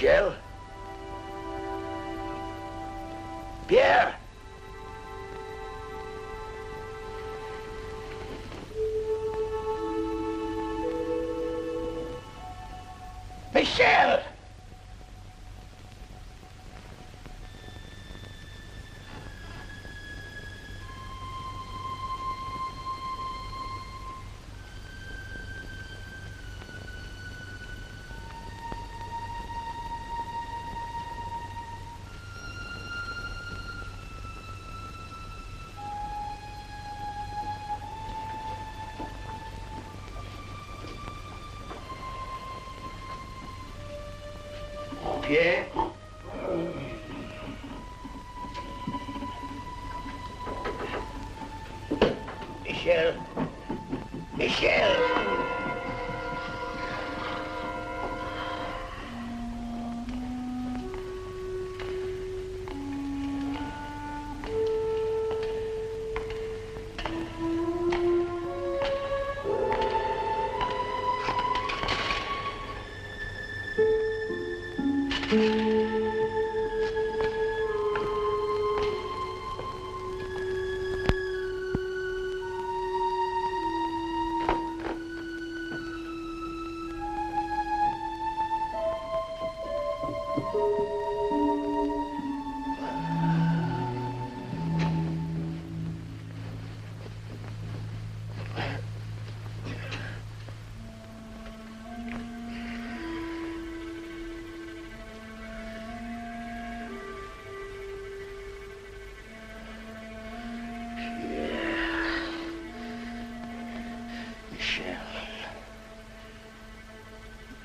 Michel? Pierre? Michel! Pierre? Michel? Michel!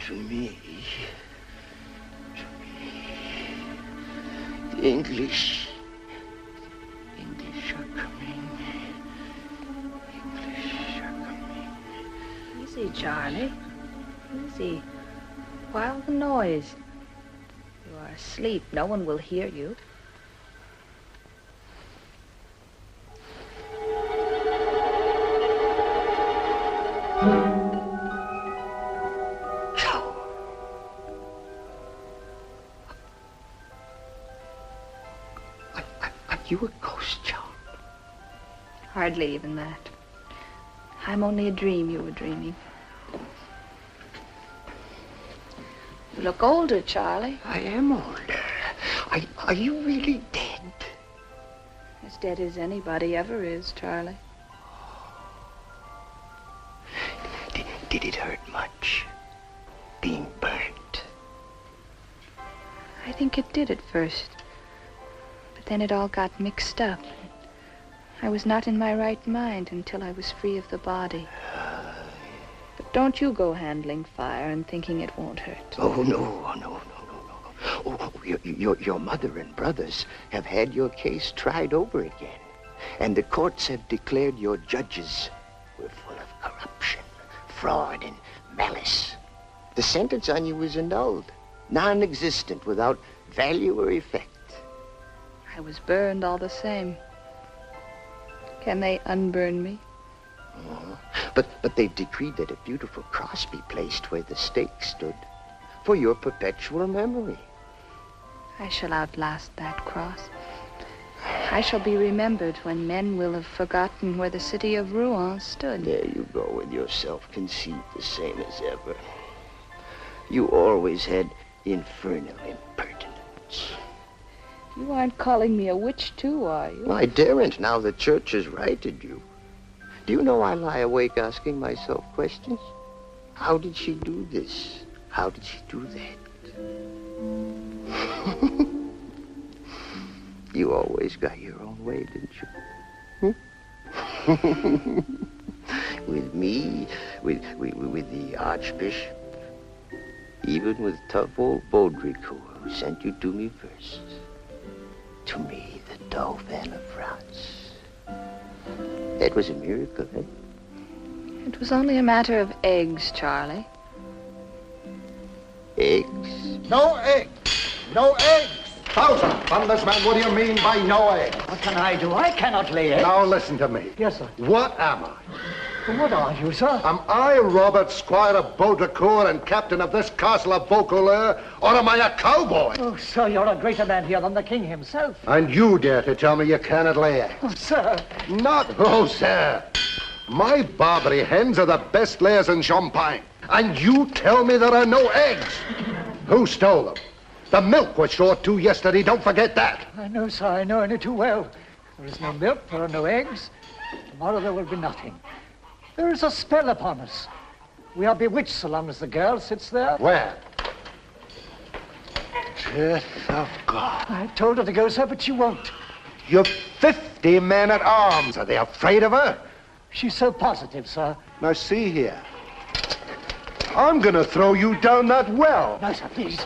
To me, the English are coming. English are coming. Easy, Charlie. Easy. Why all the noise? You are asleep. No one will hear you. You a ghost, Joan? Hardly even that. I'm only a dream you were dreaming. You look older, Charlie. I am older. Are you really dead? As dead as anybody ever is, Charlie. Did it hurt much, being burnt? I think it did at first. Then it all got mixed up. I was not in my right mind until I was free of the body. But don't you go handling fire and thinking it won't hurt. Oh, no. Oh, your mother and brothers have had your case tried over again. And the courts have declared your judges were full of corruption, fraud, and malice. The sentence on you was annulled, non-existent, without value or effect. I was burned all the same. Can they unburn me? Oh, but they've decreed that a beautiful cross be placed where the stake stood for your perpetual memory. I shall outlast that cross. I shall be remembered when men will have forgotten where the city of Rouen stood. There you go with your self-conceit, the same as ever. You always had infernal impertinence. You aren't calling me a witch, too, are you? I daren't now the church has righted you. Do you know I lie awake asking myself questions? How did she do this? How did she do that? You always got your own way, didn't you? With me, with the Archbishop, even with tough old Baudricourt, who sent you to me first. To me, the Dauphin of France. That was a miracle, eh? It was only a matter of eggs, Charlie. Eggs? No eggs! No eggs! Thousand! Thundersman, what do you mean by no eggs? What can I do? I cannot lay eggs. Now listen to me. Yes, sir. What am I? What are you, sir? Am I Robert, Squire of Baudricourt and captain of this castle of Vaucouleurs, or am I a cowboy? Oh, sir, you're a greater man here than the king himself. And you dare to tell me you cannot lay eggs? Oh, sir. Not, oh, sir. My Barbary hens are the best layers in Champagne. And you tell me there are no eggs. Who stole them? The milk was short too yesterday, don't forget that. I know, sir, I know only too well. There is no milk, there are no eggs. Tomorrow there will be nothing. There is a spell upon us. We are bewitched so long as the girl sits there. Where? Death of God. I told her to go, sir, but she won't. You've 50 men at arms. Are they afraid of her? She's so positive, sir. Now, see here. I'm going to throw you down that well. No, sir, please.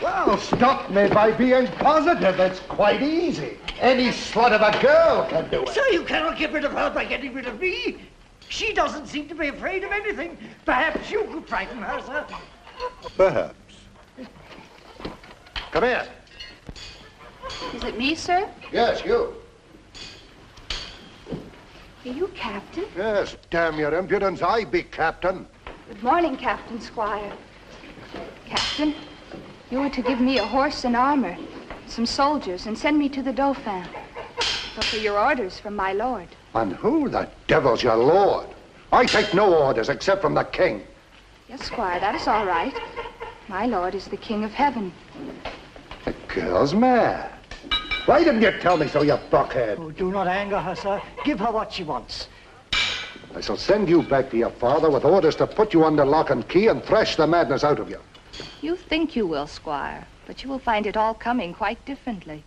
Well, stop me by being positive. It's quite easy. Any slut of a girl can do it. Sir, you cannot get rid of her by getting rid of me. She doesn't seem to be afraid of anything. Perhaps you could frighten her, sir. Perhaps. Come here. Is it me, sir? Yes, you. Are you captain? Yes, damn your impudence, I be captain. Good morning, Captain Squire. Captain, you were to give me a horse and armor, some soldiers, and send me to the Dauphin. Those are your orders from my lord. And who the devil's your lord? I take no orders except from the king. Yes, Squire, that is all right. My lord is the King of Heaven. The girl's mad. Why didn't you tell me so, you blockhead? Oh, do not anger her, sir. Give her what she wants. I shall send you back to your father with orders to put you under lock and key and thrash the madness out of you. You think you will, Squire, but you will find it all coming quite differently.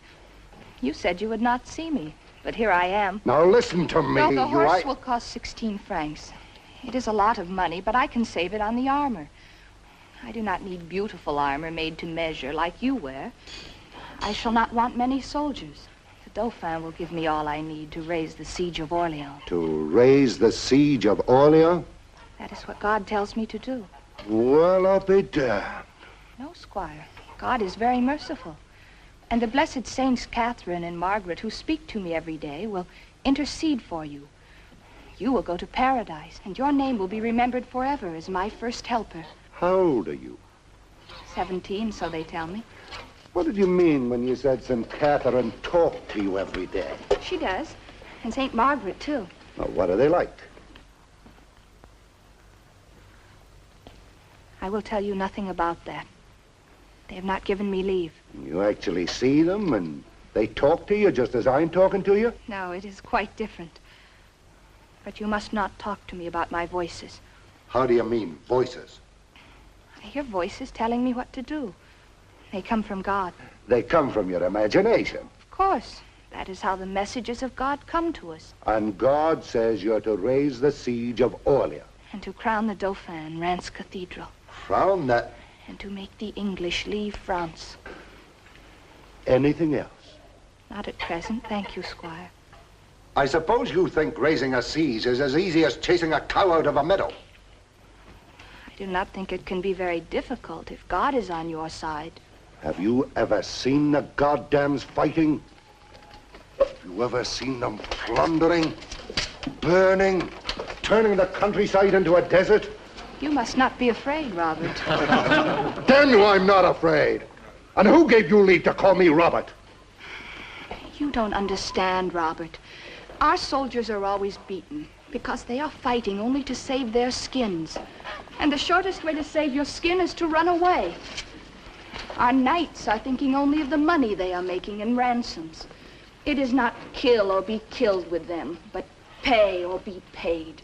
You said you would not see me, but here I am. Now listen to me, Well, the horse will cost 16 francs. It is a lot of money, but I can save it on the armor. I do not need beautiful armor made to measure like you wear. I shall not want many soldiers. The Dauphin will give me all I need to raise the siege of Orleans. To raise the siege of Orleans? That is what God tells me to do. Well, I'll be damned. No, Squire. God is very merciful. And the blessed Saints Catherine and Margaret, who speak to me every day, will intercede for you. You will go to paradise, and your name will be remembered forever as my first helper. How old are you? 17, so they tell me. What did you mean when you said St. Catherine talked to you every day? She does. And St. Margaret, too. Now, what are they like? I will tell you nothing about that. They have not given me leave. You actually see them and they talk to you just as I'm talking to you? No, it is quite different. But you must not talk to me about my voices. How do you mean, voices? I hear voices telling me what to do. They come from God. They come from your imagination. Of course. That is how the messages of God come to us. And God says you're to raise the siege of Orleans. And to crown the Dauphin in Reims Cathedral. Crown that. And to make the English leave France. Anything else? Not at present, thank you, Squire. I suppose you think raising a siege is as easy as chasing a cow out of a meadow. I do not think it can be very difficult if God is on your side. Have you ever seen the goddams fighting? Have you ever seen them plundering, burning, turning the countryside into a desert? You must not be afraid, Robert. Damn you, I'm not afraid. And who gave you leave to call me Robert? You don't understand, Robert. Our soldiers are always beaten because they are fighting only to save their skins. And the shortest way to save your skin is to run away. Our knights are thinking only of the money they are making in ransoms. It is not kill or be killed with them, but pay or be paid.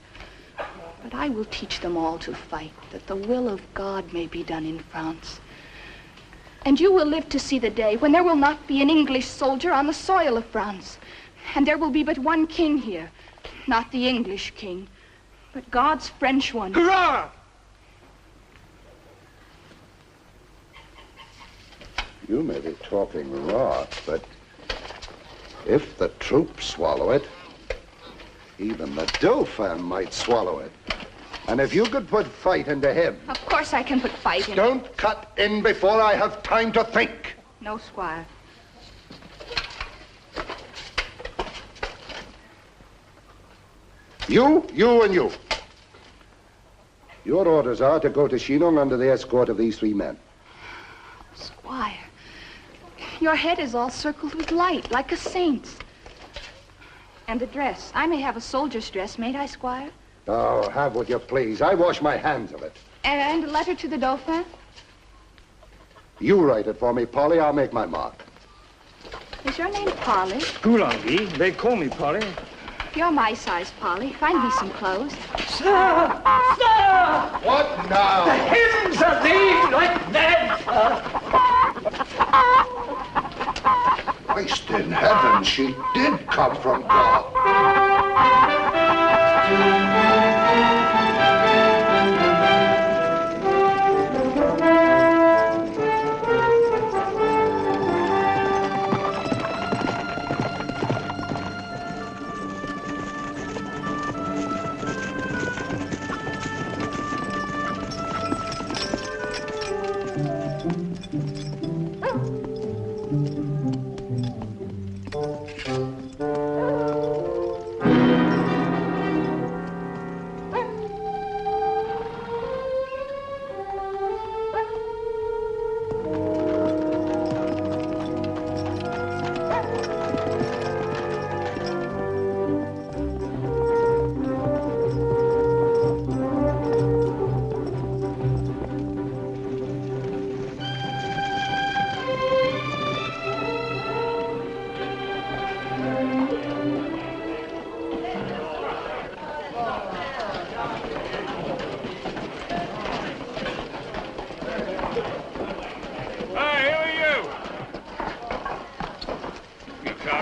But I will teach them all to fight, that the will of God may be done in France. And you will live to see the day when there will not be an English soldier on the soil of France. And there will be but one king here. Not the English king, but God's French one. Hurrah! You may be talking rot, but if the troops swallow it, even the Dauphin might swallow it. And if you could put fight into him... Of course I can put fight in. Don't cut in before I have time to think. No, Squire. You, and you. Your orders are to go to Shillong under the escort of these 3 men. Squire, your head is all circled with light, like a saint's. And the dress. I may have a soldier's dress, mayn't I, Squire? Oh, have what you please. I wash my hands of it. And a letter to the Dauphin? You write it for me, Polly. I'll make my mark. Is your name Polly? Goulangi. They call me Polly. You're my size, Polly. Find me some clothes. Sir! Sir! What now? The heavens are thee like mad, sir! Christ in heaven, she did come from God.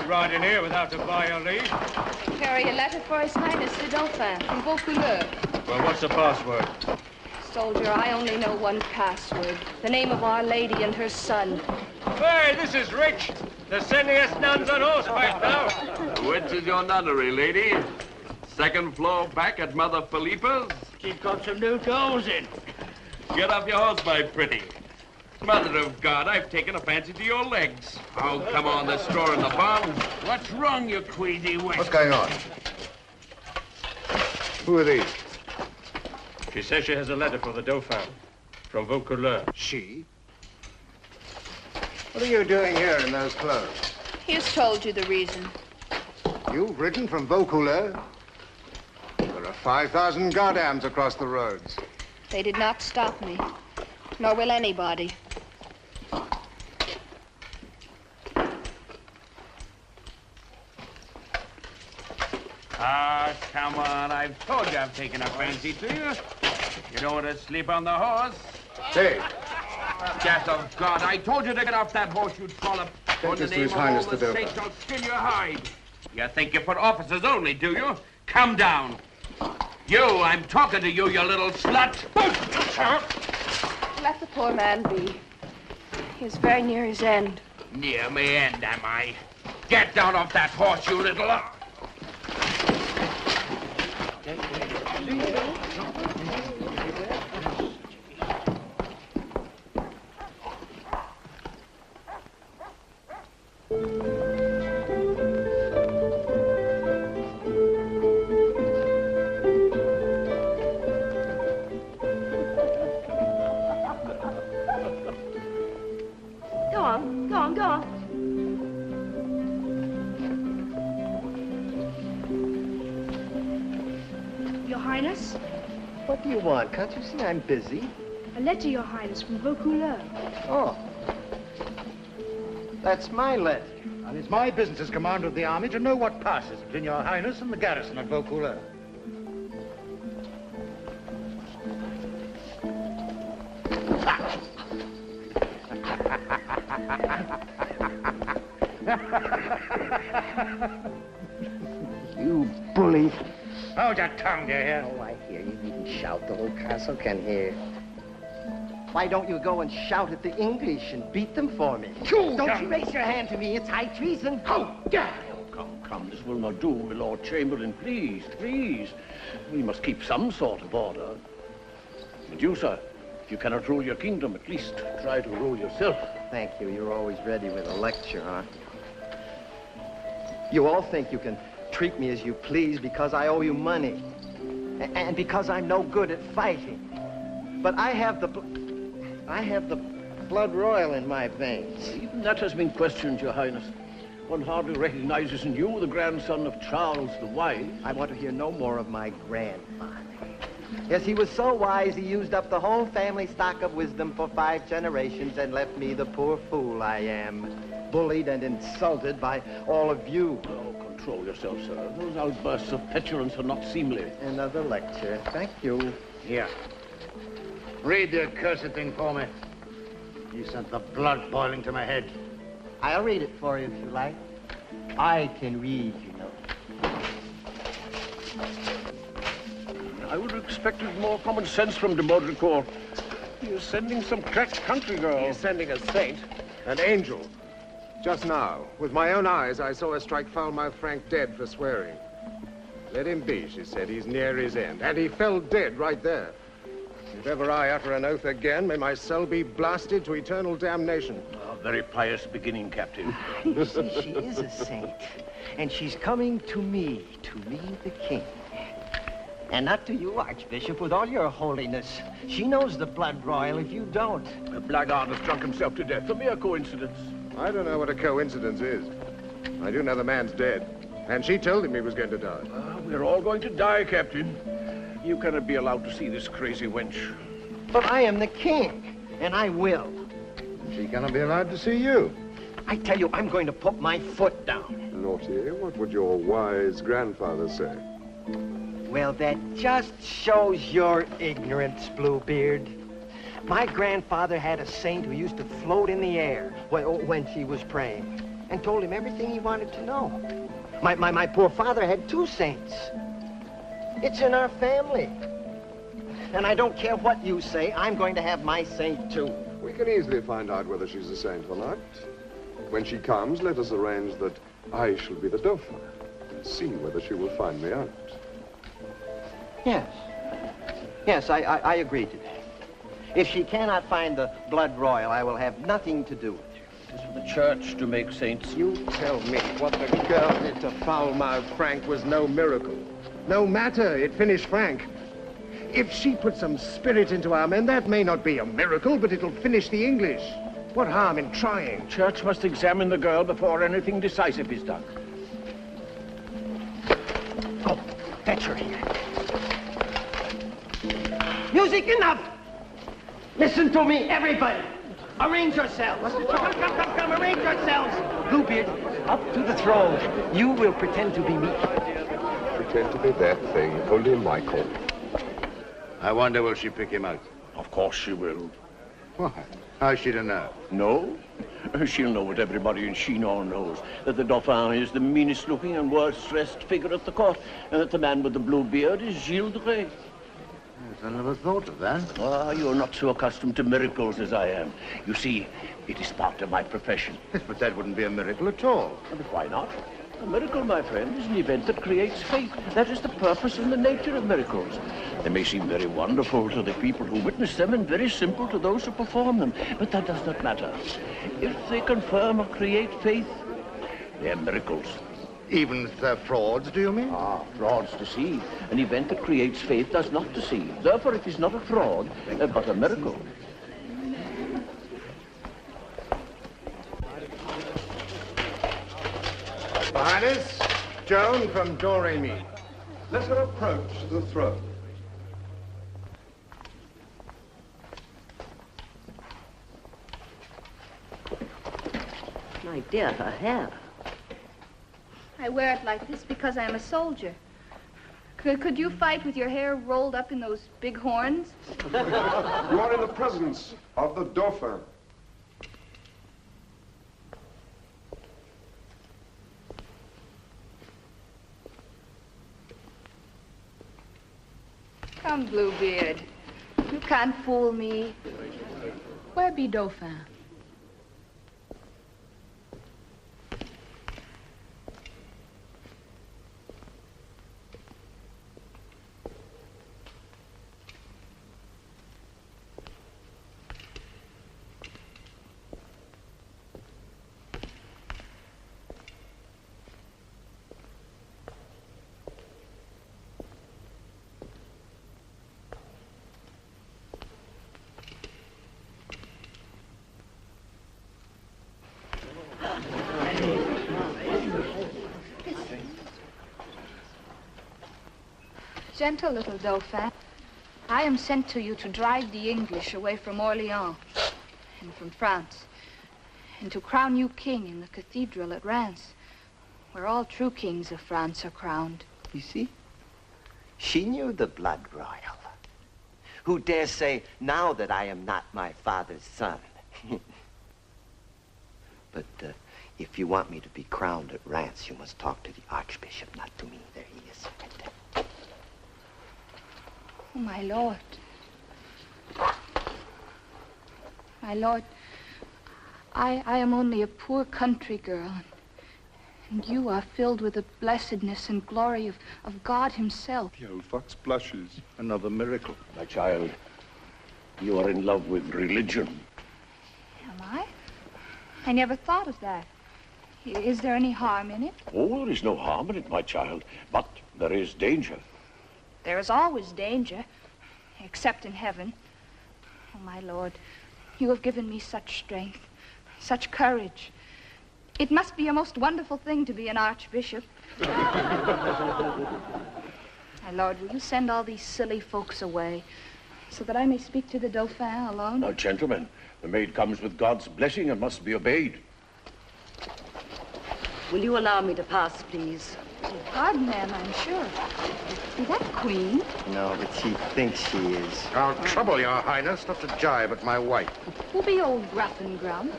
Ride in here without to buy your leave. I carry a letter for His Highness the Dauphin from Vaucouleurs. Well, what's the password? Soldier, I only know one password. The name of Our Lady and her son. Hey, this is rich. They're sending us nuns on horseback now. Which is your nunnery, lady? 2nd floor back at Mother Philippa's? She's got some new clothes in. Get off your horse, my pretty. Mother of God, I've taken a fancy to your legs. Oh, come on, the straw in the barn. What's wrong, you queasy wench? What's going on? Who are these? She says she has a letter for the Dauphin from Vaucouleurs. She? What are you doing here in those clothes? He has told you the reason. You've ridden from Vaucouleurs? There are 5,000 Gardams across the roads. They did not stop me, nor will anybody. Ah, come on. I've told you I've taken a fancy to you. You don't want to sleep on the horse? Hey, Death of God, I told you to get off that horse, you trollop. On the this to name His of Highness all the the Dauphin. saints, I'll skin your hide. You think you're for officers only, do you? Come down. You, I'm talking to you, you little slut. Let the poor man be. He is very near his end. Near me end, am I? Get down off that horse, you little... Go on. Your Highness? What do you want? Can't you see I'm busy? A letter, Your Highness, from Vaucouleurs. Oh. That's my letter. And it's my business as commander of the army to know what passes between your highness and the garrison at Vaucouleurs. You bully. Hold your tongue, do you hear? Oh, I hear you. You can shout. The whole castle can hear. Why don't you go and shout at the English and beat them for me? Don't you raise your hand to me. It's high treason. How dare you? Come, this will not do, my Lord Chamberlain. Please. We must keep some sort of order. And you, sir, if you cannot rule your kingdom, at least try to rule yourself. Thank you. You're always ready with a lecture, huh? You all think you can treat me as you please because I owe you money. And because I'm no good at fighting. But I have the blood royal in my veins. Even that has been questioned, Your Highness. One hardly recognizes in you the grandson of Charles the Wise. I want to hear no more of my grandfather. Yes, he was so wise, he used up the whole family stock of wisdom for 5 generations and left me the poor fool I am, bullied and insulted by all of you. Oh, control yourself, sir. Those outbursts of petulance are not seemly. Another lecture. Thank you. Here. Read the accursed thing for me. You sent the blood boiling to my head. I'll read it for you if you like. I can read, you know. I would have expected more common sense from de Baudricourt. He is sending some cracked country girl. He is sending a saint, an angel. Just now, with my own eyes, I saw her strike foul-mouthed Frank dead for swearing. Let him be, she said. He's near his end. And he fell dead right there. If ever I utter an oath again, may my soul be blasted to eternal damnation. A very pious beginning, Captain. You see, she is a saint. And she's coming to me, the king. And not to you, Archbishop, with all your holiness. She knows the blood royal if you don't. The blackguard has drunk himself to death. A mere coincidence. I don't know what a coincidence is. I do know the man's dead. And she told him he was going to die. We're all going to die, Captain. You cannot be allowed to see this crazy wench. But I am the king, and I will. She cannot be allowed to see you. I tell you, I'm going to put my foot down. Naughty, what would your wise grandfather say? Well, that just shows your ignorance, Bluebeard. My grandfather had a saint who used to float in the air when she was praying and told him everything he wanted to know. My poor father had 2 saints. It's in our family. And I don't care what you say, I'm going to have my saint too. We can easily find out whether she's a saint or not. When she comes, let us arrange that I shall be the Dauphin and see whether she will find me out. Yes. Yes, I agree to that. If she cannot find the blood royal, I will have nothing to do with her. It is for the church to make saints. You tell me what the girl did to foul-mouthed Frank was no miracle. No matter, it finished Frank. If she put some spirit into our men, that may not be a miracle, but it'll finish the English. What harm in trying? Church must examine the girl before anything decisive is done. Oh, fetch her here. Music, enough! Listen to me, everybody. Arrange yourselves. Come, arrange yourselves. Bluebeard, up to the throne. You will pretend to be me. Pretend to be that thing, Holy Michael. I wonder, will she pick him out? Of course she will. Why? How's she to know? No? She'll know what everybody in Chinon knows, that the Dauphin is the meanest looking and worst dressed figure at the court, and that the man with the blue beard is Gilles de Rais. I never thought of that. Ah, you're not so accustomed to miracles as I am. You see, it is part of my profession. Yes, but that wouldn't be a miracle at all. But why not? A miracle, my friend, is an event that creates faith. That is the purpose and the nature of miracles. They may seem very wonderful to the people who witness them and very simple to those who perform them, but that does not matter. If they confirm or create faith, they are miracles. Even if they're frauds, do you mean? Ah, frauds deceive. An event that creates faith does not deceive. Therefore, it is not a fraud, but a miracle. Your Highness, Joan from Do-Re-Mi. Let her approach the throne. My dear, her hair. I wear it like this because I am a soldier. Could you fight with your hair rolled up in those big horns? You are in the presence of the Dauphin. Come, Bluebeard. You can't fool me. Where be Dauphin? gentle little Dauphin. I am sent to you to drive the English away from Orleans and from France, and to crown you king in the cathedral at Reims, where all true kings of France are crowned. You see? She knew the blood royal. Who dare say now that I am not my father's son? But if you want me to be crowned at Reims, you must talk to the Archbishop, not to me. There he is. Oh, my lord. My lord, I am only a poor country girl, and you are filled with the blessedness and glory of God himself. The old fox blushes. Another miracle. My child, you are in love with religion. Am I? I never thought of that. Is there any harm in it? Oh, there is no harm in it, my child, but there is danger. There is always danger, except in heaven. Oh, my lord, you have given me such strength, such courage. It must be a most wonderful thing to be an archbishop. My lord, will you send all these silly folks away so that I may speak to the Dauphin alone? Now, gentlemen, the maid comes with God's blessing and must be obeyed. Will you allow me to pass, please? Pardon, ma'am, I'm sure. Is that Queen? No, but she thinks she is. I'll trouble your highness not to jibe at my wife. Who be old Gruff and Grum?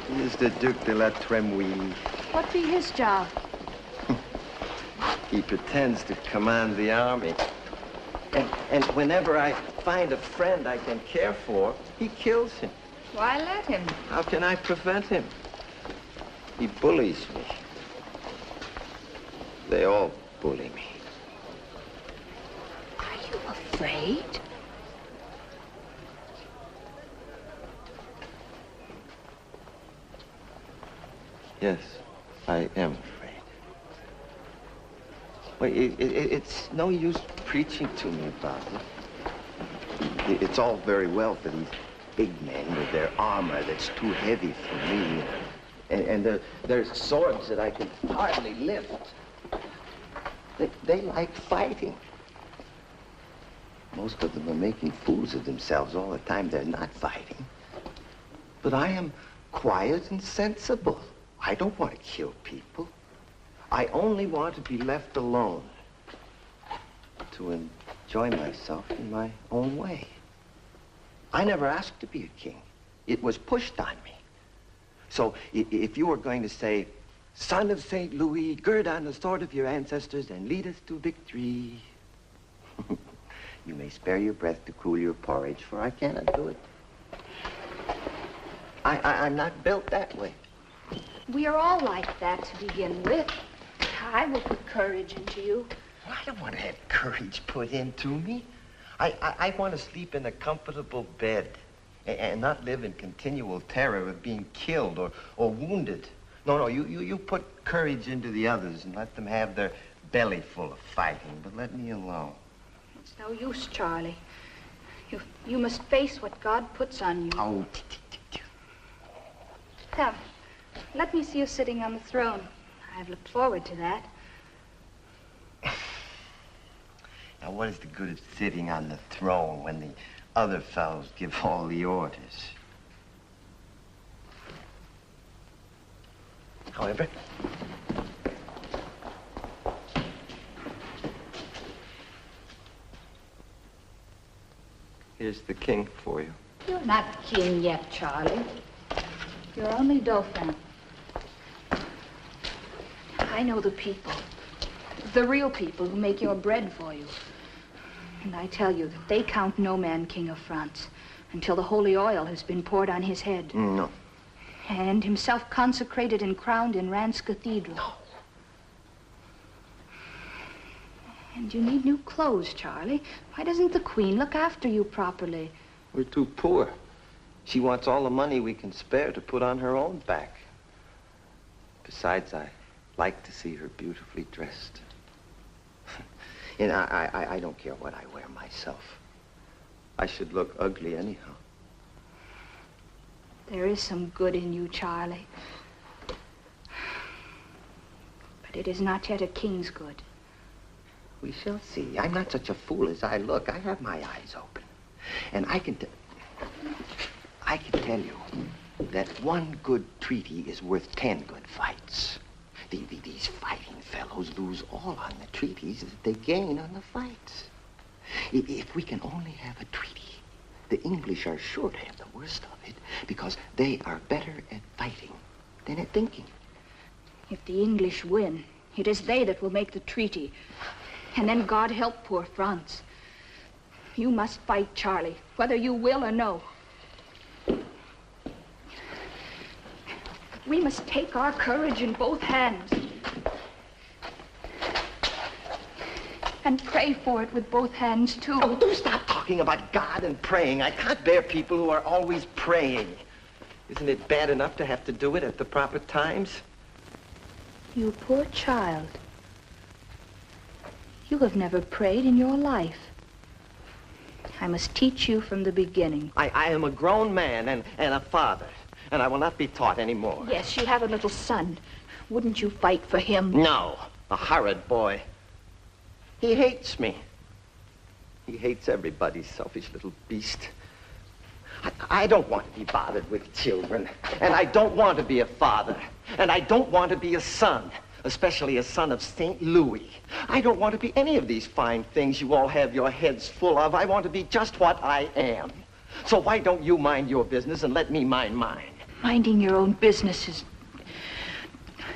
He is the Duc de la Tremouille. What be his job? He pretends to command the army. And whenever I find a friend I can care for, he kills him. Why let him? How can I prevent him? He bullies me. They all bully me. Are you afraid? Yes, I am afraid. Wait, it's no use preaching to me about it. It's all very well for these big men with their armor that's too heavy for me. And their swords that I can hardly lift. They like fighting. Most of them are making fools of themselves all the time. They're not fighting. But I am quiet and sensible. I don't want to kill people. I only want to be left alone to enjoy myself in my own way. I never asked to be a king. It was pushed on me. So if you were going to say, son of St. Louis, gird on the sword of your ancestors and lead us to victory, you may spare your breath to cool your porridge, for I cannot do it. I'm not built that way. We are all like that to begin with. I will put courage into you. I don't want to have courage put into me. I want to sleep in a comfortable bed and not live in continual terror of being killed or wounded. No, you put courage into the others and let them have their belly full of fighting, but let me alone. It's no use, Charlie. You must face what God puts on you. Oh. Come, let me see you sitting on the throne. I've looked forward to that. Now, what is the good of sitting on the throne when the other fellows give all the orders? However, here's the king for you. You're not king yet, Charlie. You're only Dauphin. I know the people. The real people who make your bread for you. And I tell you that they count no man king of France until the holy oil has been poured on his head. No. And himself consecrated and crowned in Reims Cathedral. No. And you need new clothes, Charlie. Why doesn't the Queen look after you properly? We're too poor. She wants all the money we can spare to put on her own back. Besides, I like to see her beautifully dressed. And I don't care what I wear myself. I should look ugly anyhow. There is some good in you, Charlie. But it is not yet a king's good. We shall see. I'm not such a fool as I look. I have my eyes open. And I can tell you that one good treaty is worth 10 good fights. These fighting fellows lose all on the treaties that they gain on the fights. If we can only have a treaty, the English are sure to have the worst of it because they are better at fighting than at thinking. If the English win, it is they that will make the treaty. And then God help poor France. You must fight, Charlie, whether you will or no. We must take our courage in both hands and pray for it with both hands, too. Oh, do stop talking about God and praying. I can't bear people who are always praying. Isn't it bad enough to have to do it at the proper times? You poor child. You have never prayed in your life. I must teach you from the beginning. I am a grown man and a father, and I will not be taught anymore. Yes, you have a little son. Wouldn't you fight for him? No, a horrid boy. He hates me. He hates everybody, selfish little beast. I don't want to be bothered with children, and I don't want to be a father, and I don't want to be a son, especially a son of St. Louis. I don't want to be any of these fine things you all have your heads full of. I want to be just what I am. So why don't you mind your business and let me mind mine? Minding your own business is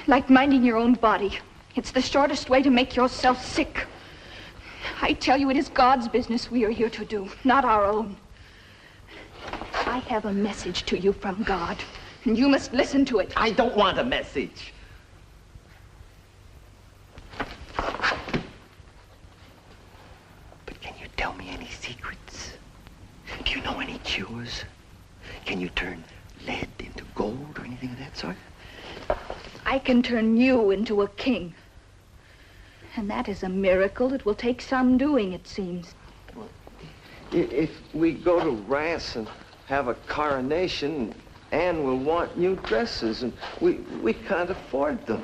like minding your own body. It's the shortest way to make yourself sick. I tell you, it is God's business we are here to do, not our own. I have a message to you from God, and you must listen to it. I don't want a message. But can you tell me any secrets? Do you know any cures? Can you turn lead into gold or anything of that sort? I can turn you into a king. And that is a miracle. It will take some doing, it seems. If we go to Rass and have a coronation, Anne will want new dresses, and we can't afford them.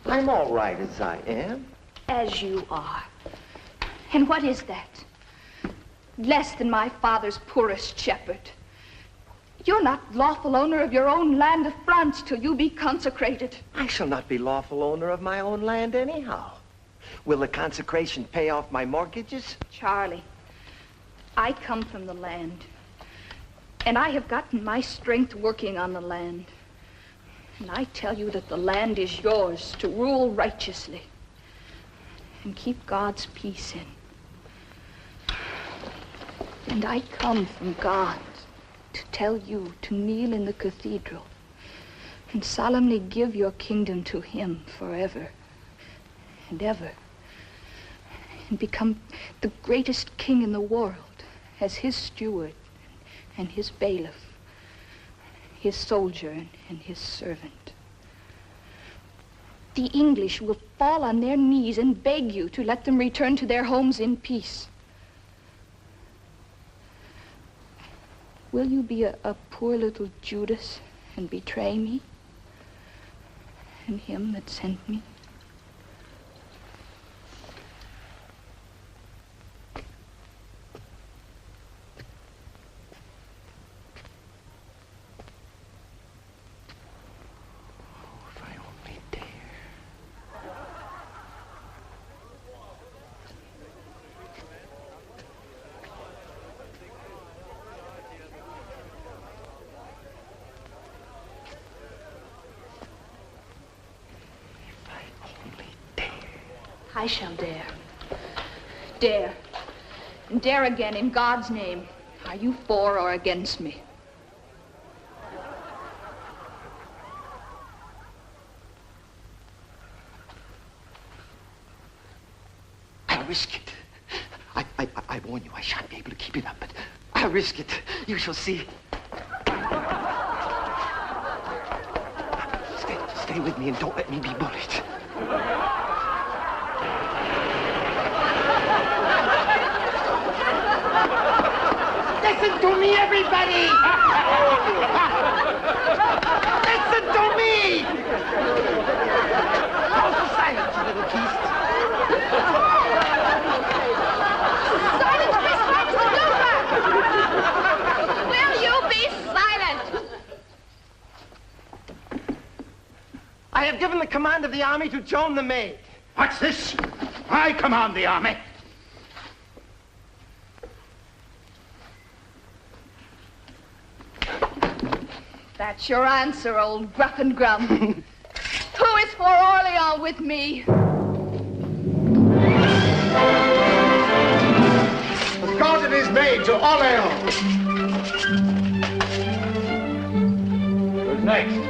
I'm all right as I am. As you are. And what is that? Less than my father's poorest shepherd. You're not lawful owner of your own land of France till you be consecrated. I shall not be lawful owner of my own land anyhow. Will the consecration pay off my mortgages? Charlie, I come from the land, and I have gotten my strength working on the land. And I tell you that the land is yours to rule righteously and keep God's peace in. And I come from God to tell you to kneel in the cathedral and solemnly give your kingdom to him forever and ever and become the greatest king in the world as his steward and his bailiff, his soldier and his servant. The English will fall on their knees and beg you to let them return to their homes in peace. Will you be a poor little Judas and betray me and him that sent me? I shall dare. Dare. And dare again in God's name. Are you for or against me? I'll risk it. I warn you, I shan't be able to keep it up, but I'll risk it. You shall see. Stay with me and don't let me be bullied. Listen to me, everybody! Listen to me! Hold silence, you little beast. command of the army to Joan the maid. What's this? I command the army. That's your answer, old gruff and grum. Who is for Orleans with me? God and his maid to Orleans. Who's next?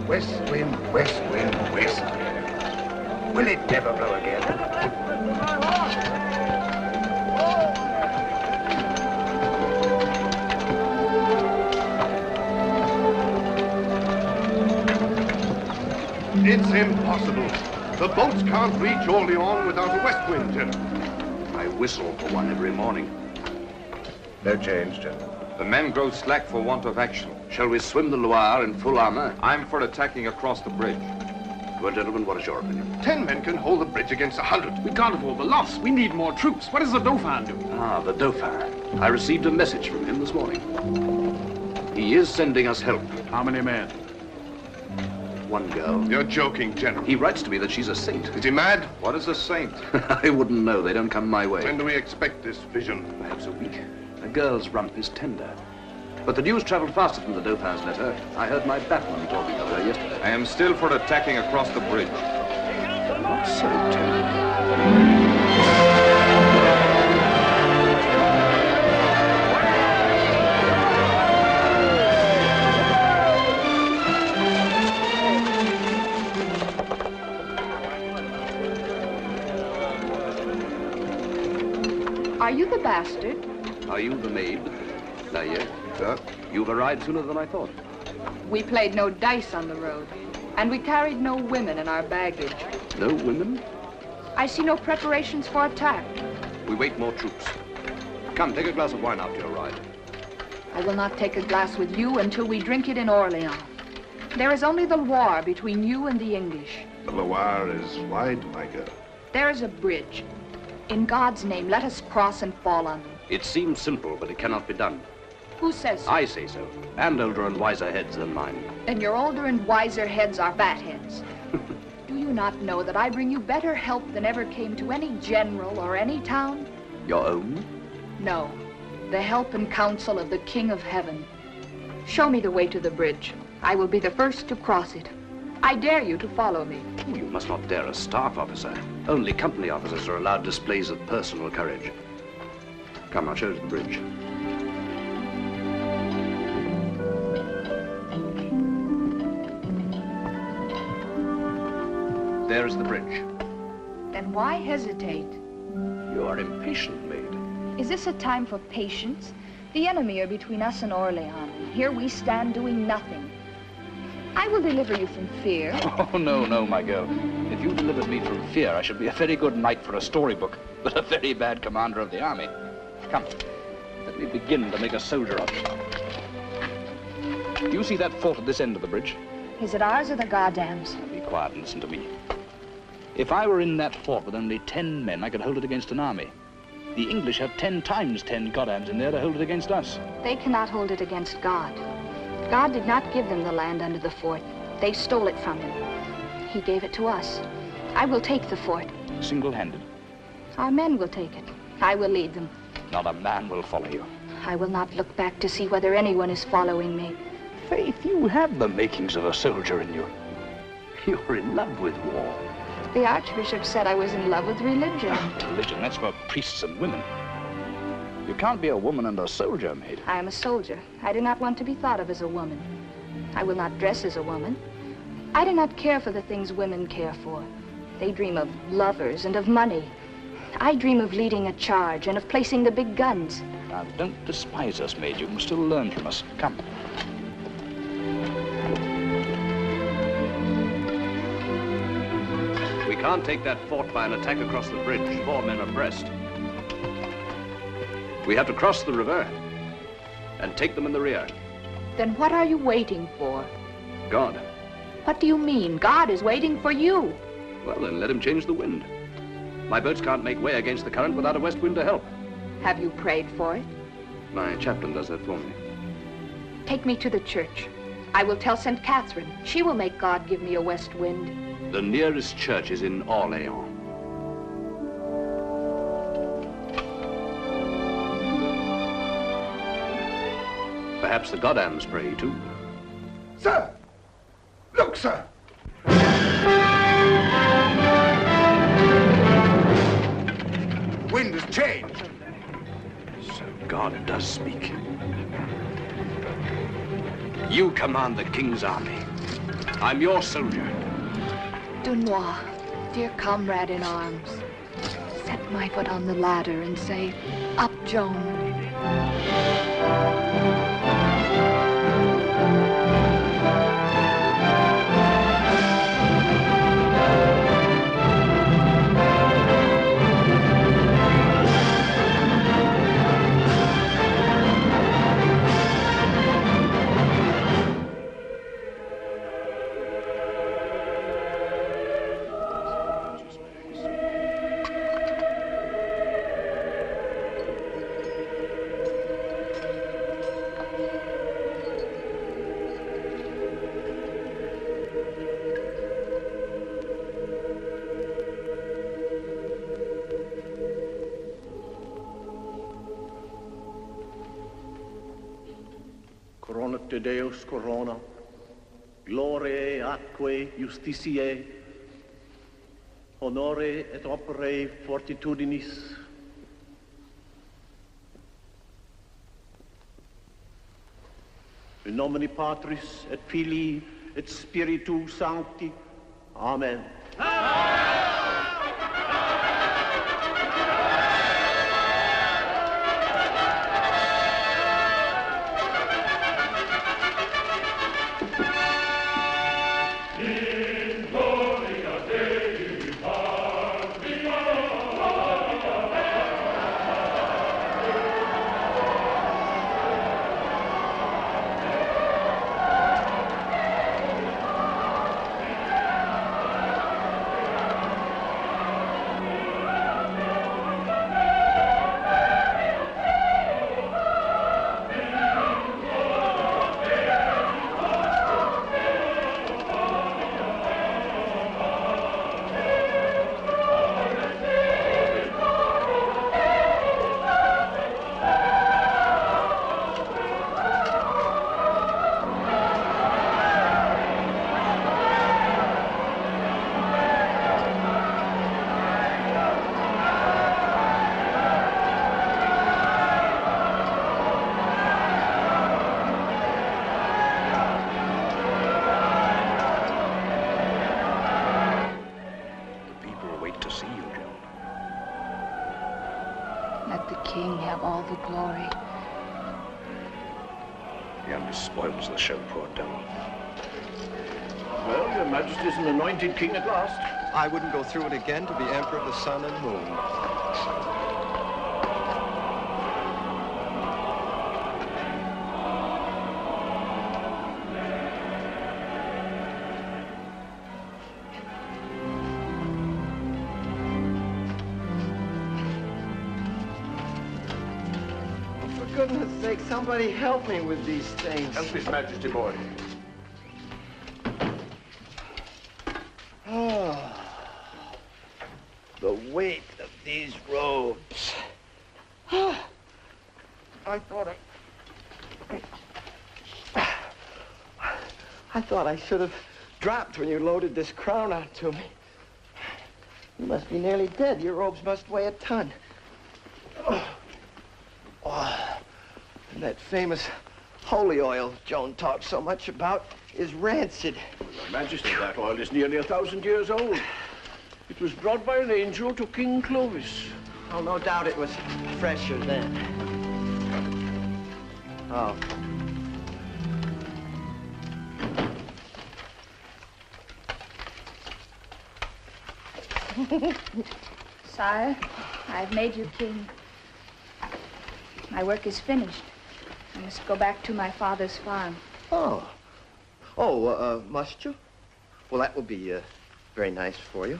West wind, west wind, west wind. Will it never blow again? It's impossible. The boats can't reach Orleans without a west wind, General. I whistle for one every morning. No change, General. The men grow slack for want of action. Shall we swim the Loire in full armor? I'm for attacking across the bridge. Well, gentlemen, what is your opinion? 10 men can hold the bridge against 100. We can't afford the loss. We need more troops. What does the Dauphin do? Ah, the Dauphin. I received a message from him this morning. He is sending us help. How many men? One girl. You're joking, General. He writes to me that she's a saint. Is he mad? What is a saint? I wouldn't know. They don't come my way. When do we expect this vision? Perhaps a week. A girl's rump is tender. But the news traveled faster than the Dauphin's letter. I heard my batman talking of her yesterday. I am still for attacking across the bridge. Not so tender. Are you the bastard? Are you the maid? Naye. Sir? You've arrived sooner than I thought. We played no dice on the road, and we carried no women in our baggage. No women? I see no preparations for attack. We wait more troops. Come, take a glass of wine after your ride. I will not take a glass with you until we drink it in Orleans. There is only the Loire between you and the English. The Loire is wide, my girl. There is a bridge. In God's name, let us cross and fall on them. It seems simple, but it cannot be done. Who says so? I say so, and older and wiser heads than mine. Then your older and wiser heads are bat heads. Do you not know that I bring you better help than ever came to any general or any town? Your own? No, the help and counsel of the King of Heaven. Show me the way to the bridge. I will be the first to cross it. I dare you to follow me. Oh, you must not dare a staff officer. Only company officers are allowed displays of personal courage. Come, I'll show you the bridge. There is the bridge. Then why hesitate? You are impatient, maid. Is this a time for patience? The enemy are between us and Orleans, and here we stand doing nothing. I will deliver you from fear. Oh, no, no, my girl. If you delivered me from fear, I should be a very good knight for a storybook, but a very bad commander of the army. Come, let me begin to make a soldier of you. Do you see that fort at this end of the bridge? Is it ours or the goddam's? Be quiet and listen to me. If I were in that fort with only 10 men, I could hold it against an army. The English have 10 times 10 goddams in there to hold it against us. They cannot hold it against God. God did not give them the land under the fort. They stole it from him. He gave it to us. I will take the fort. Single-handed. Our men will take it. I will lead them. Not a man will follow you. I will not look back to see whether anyone is following me. Faith, you have the makings of a soldier in you. You're in love with war. The Archbishop said I was in love with religion. Religion, that's for priests and women. You can't be a woman and a soldier, maid. I am a soldier. I do not want to be thought of as a woman. I will not dress as a woman. I do not care for the things women care for. They dream of lovers and of money. I dream of leading a charge and of placing the big guns. Now, don't despise us, maid. You can still learn from us. Come. We can't take that fort by an attack across the bridge. 4 men abreast. We have to cross the river and take them in the rear. Then what are you waiting for? God. What do you mean? God is waiting for you. Well, then let him change the wind. My boats can't make way against the current without a west wind to help. Have you prayed for it? My chaplain does that for me. Take me to the church. I will tell St. Catherine. She will make God give me a west wind. The nearest church is in Orleans. Perhaps the Godams pray, too. Sir! Look, sir! Wind has changed. So God does speak. You command the king's army. I'm your soldier. Dunois, dear comrade in arms, set my foot on the ladder and say, up, Joan. Coronat de Deus corona, gloriae atque justitiae, honore et opere fortitudinis. In nomine Patris et Filii et Spiritu Sancti. Amen. Spoils the show, poor devil. Well, Your Majesty's an anointed king at last. I wouldn't go through it again to be Emperor of the Sun and Moon. For goodness sake, somebody help me with these things. Help His Majesty, boy. Oh, the weight of these robes. I thought I should have dropped when you loaded this crown onto me. You must be nearly dead. Your robes must weigh a ton. And that famous holy oil Joan talks so much about is rancid. Your Majesty, that oil is nearly 1,000 years old. It was brought by an angel to King Clovis. Oh, no doubt it was fresher then. Oh. Sire, I've made you king. My work is finished. I must go back to my father's farm. Oh. Must you? Well, that will be very nice for you.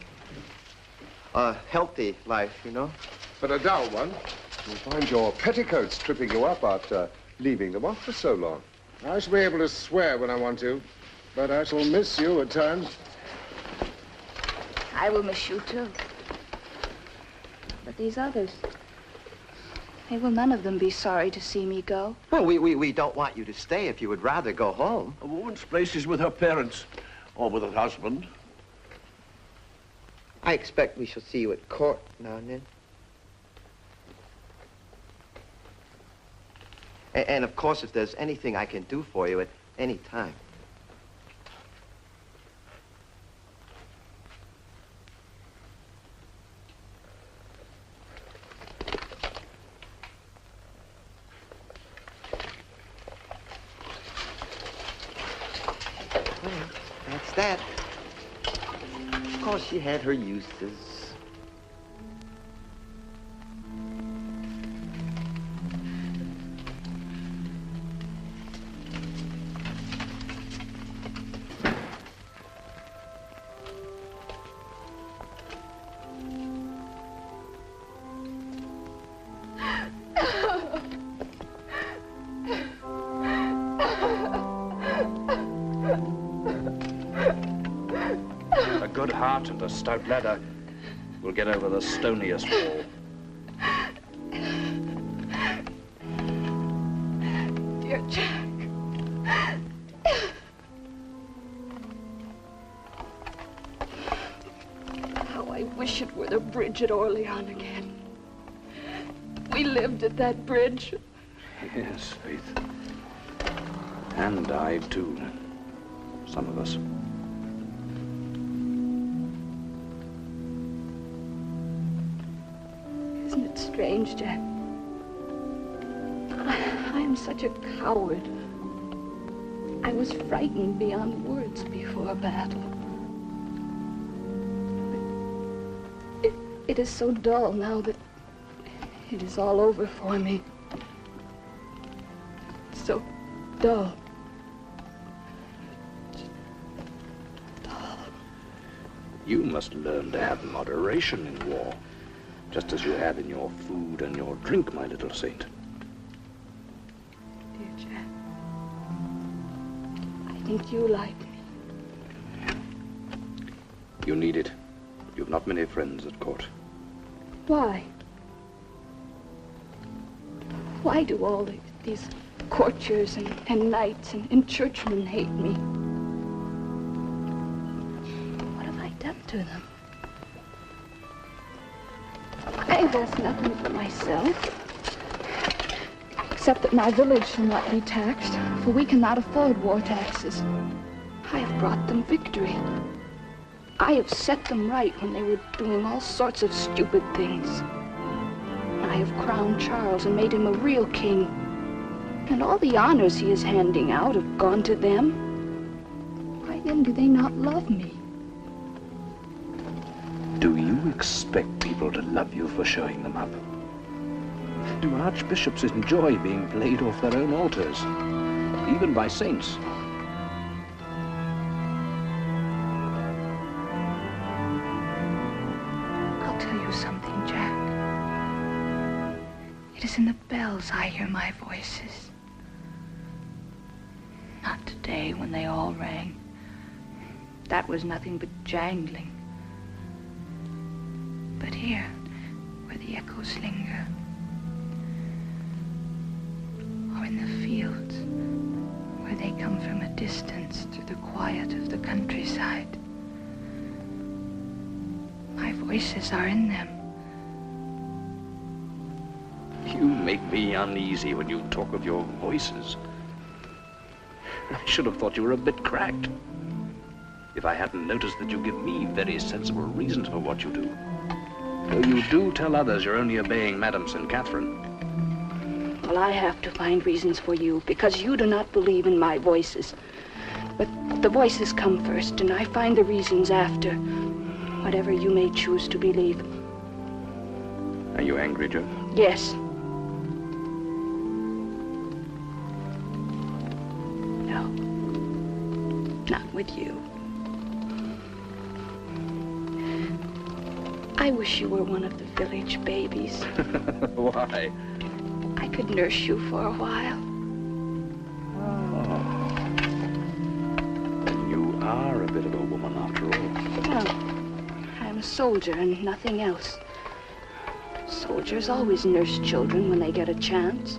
A healthy life, you know. But a dull one. You'll find your petticoats tripping you up after leaving them off for so long. I shall be able to swear when I want to, but I shall miss you at times. I will miss you, too. But these others, they will none of them be sorry to see me go. Well, we don't want you to stay if you would rather go home. A woman's place is with her parents or with her husband. I expect we shall see you at court now and then. And of course, if there's anything I can do for you at any time. Well, that's that. Of course, she had her uses. A good heart and a stout ladder will get over the stoniest wall. Dear Jack. How I wish it were the bridge at Orleans again. We lived at that bridge. Yes, Faith. And died, too. Some of us. Isn't it strange, Jack? I am such a coward. I was frightened beyond words before battle. It is so dull now that it is all over for me. So dull. You must learn to have moderation in war, just as you have in your food and your drink, my little saint. Dear Jack, I think you like me. You need it. You've not many friends at court. Why? Why do all these courtiers and knights and churchmen hate me? What have I done to them? I've asked nothing for myself, except that my village shall not be taxed, for we cannot afford war taxes. I have brought them victory. I have set them right when they were doing all sorts of stupid things. I have crowned Charles and made him a real king. And all the honors he is handing out have gone to them. Why then do they not love me? Do you expect people to love you for showing them up? Do archbishops enjoy being played off their own altars, even by saints? I'll tell you something, Jack. It is in the bells I hear my voices. Not today when they all rang. That was nothing but jangling. But here, where the echoes linger, or in the fields, where they come from a distance through the quiet of the countryside, my voices are in them. You make me uneasy when you talk of your voices. I should have thought you were a bit cracked, if I hadn't noticed that you give me very sensible reasons for what you do. Though you do tell others you're only obeying Madame St. Catherine. Well, I have to find reasons for you, because you do not believe in my voices. But the voices come first, and I find the reasons after, whatever you may choose to believe. Are you angry, Joe? Yes. No. Not with you. I wish you were one of the village babies. Why? I could nurse you for a while. are a bit of a woman after all. Well, I'm a soldier and nothing else. Soldiers always nurse children when they get a chance.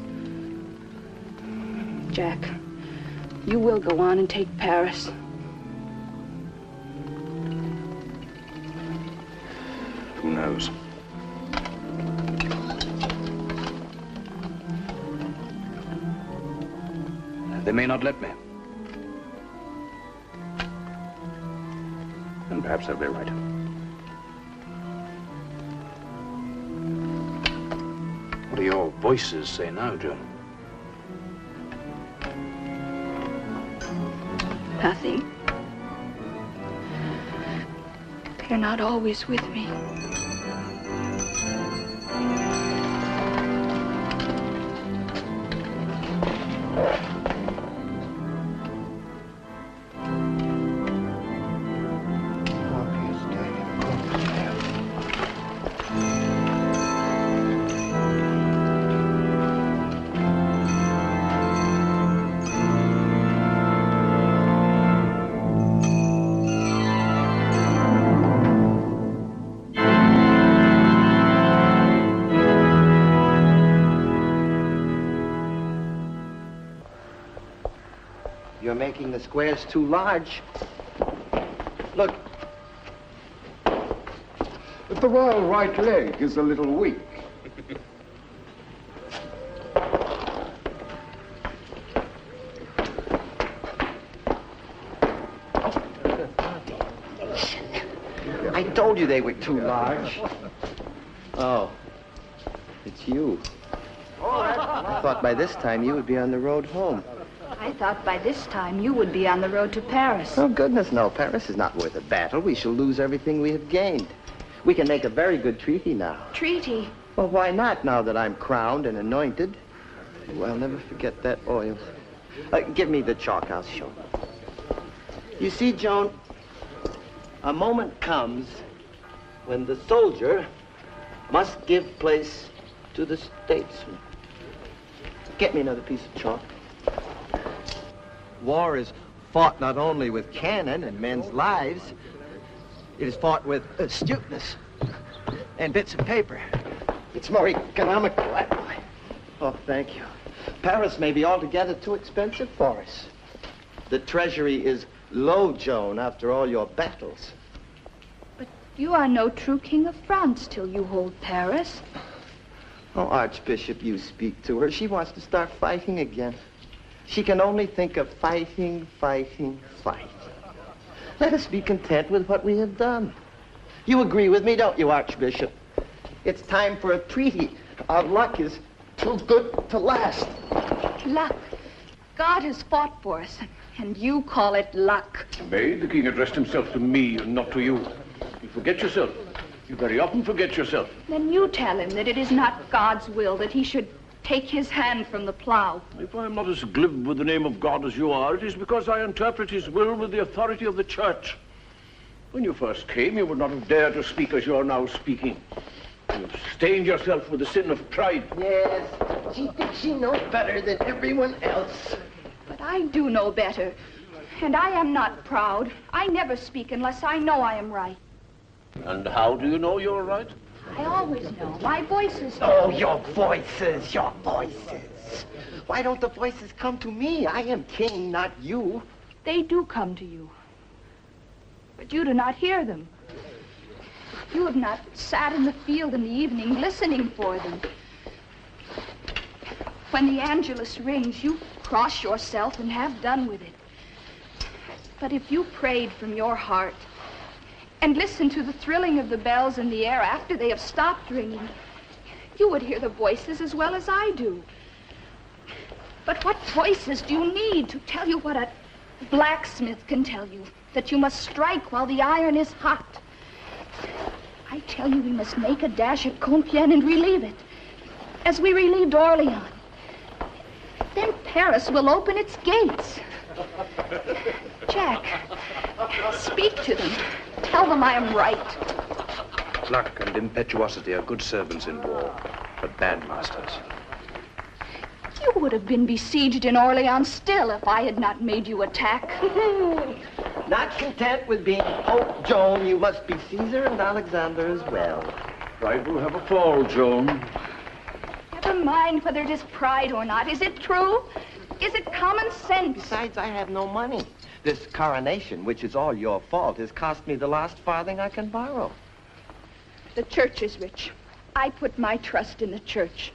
Jack, you will go on and take Paris. Who knows? They may not let me. And perhaps they'll be right. What do your voices say now, Joan? Nothing. They're not always with me. You're making the squares too large. Look. But the royal right leg is a little weak. I told you they were too large. Oh, it's you. I thought by this time you would be on the road home. I thought by this time you would be on the road to Paris. Oh, goodness, no. Paris is not worth a battle. We shall lose everything we have gained. We can make a very good treaty now. Treaty? Well, why not, now that I'm crowned and anointed? Well, I'll never forget that oil. Give me the chalk, I'll show you. You see, Joan, a moment comes when the soldier must give place to the statesman. Get me another piece of chalk. War is fought not only with cannon and men's lives, it is fought with astuteness and bits of paper. It's more economical that way. Oh, thank you. Paris may be altogether too expensive for us. The treasury is low, Joan, after all your battles. But you are no true king of France till you hold Paris. Oh, Archbishop, you speak to her. She wants to start fighting again. She can only think of fighting, fighting, fighting. Let us be content with what we have done. You agree with me, don't you, Archbishop? It's time for a treaty. Our luck is too good to last. Luck. God has fought for us, and you call it luck. May the king addressed himself to me and not to you. You forget yourself. You very often forget yourself. Then you tell him that it is not God's will that he should take his hand from the plow. If I am not as glib with the name of God as you are, it is because I interpret his will with the authority of the church. When you first came, you would not have dared to speak as you are now speaking. You have stained yourself with the sin of pride. Yes, she thinks she knows better than everyone else. But I do know better, and I am not proud. I never speak unless I know I am right. And how do you know you're right? I always know. My voices. Oh, your voices, your voices. Why don't the voices come to me? I am king, not you. They do come to you. But you do not hear them. You have not sat in the field in the evening listening for them. When the Angelus rings, you cross yourself and have done with it. But if you prayed from your heart and listened to the thrilling of the bells in the air after they have stopped ringing, you would hear the voices as well as I do. But what voices do you need to tell you what a blacksmith can tell you? That you must strike while the iron is hot. I tell you we must make a dash at Compiègne and relieve it, as we relieved Orléans. Then Paris will open its gates. Jack, speak to them. Tell them I am right. Luck and impetuosity are good servants in war, but bad masters. You would have been besieged in Orléans still if I had not made you attack. Not content with being Pope Joan, you must be Caesar and Alexander as well. Pride will have a fall, Joan. Never mind whether it is pride or not. Is it true? Is it common sense? Besides, I have no money. This coronation, which is all your fault, has cost me the last farthing I can borrow. The church is rich. I put my trust in the church.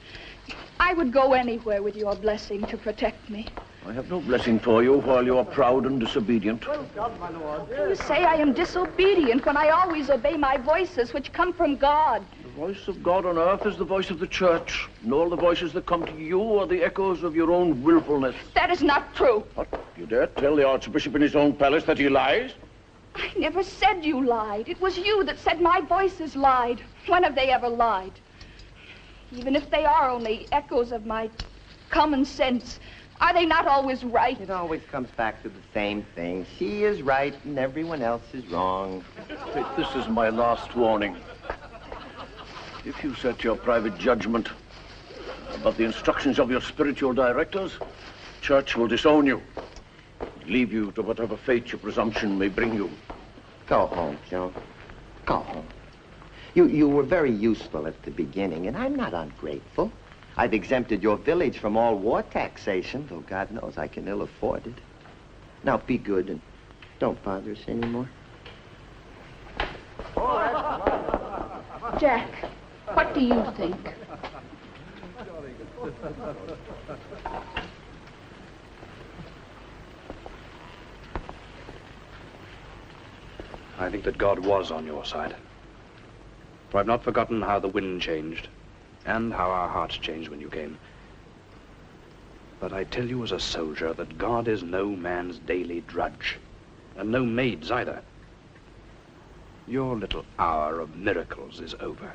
I would go anywhere with your blessing to protect me. I have no blessing for you while you are proud and disobedient. You say I am disobedient when I always obey my voices, which come from God. The voice of God on earth is the voice of the church, and all the voices that come to you are the echoes of your own willfulness. That is not true. What? You dare tell the Archbishop in his own palace that he lies? I never said you lied. It was you that said my voices lied. When have they ever lied? Even if they are only echoes of my common sense, are they not always right? It always comes back to the same thing. She is right and everyone else is wrong. This is my last warning. If you set your private judgment above the instructions of your spiritual directors, the church will disown you, leave you to whatever fate your presumption may bring you. Go home, Joan. Go home. You were very useful at the beginning, and I'm not ungrateful. I've exempted your village from all war taxation, though God knows I can ill afford it. Now be good and don't bother us anymore. Jack, what do you think? I think that God was on your side. For I've not forgotten how the wind changed, and how our hearts changed when you came. But I tell you as a soldier that God is no man's daily drudge, and no maid's either. Your little hour of miracles is over.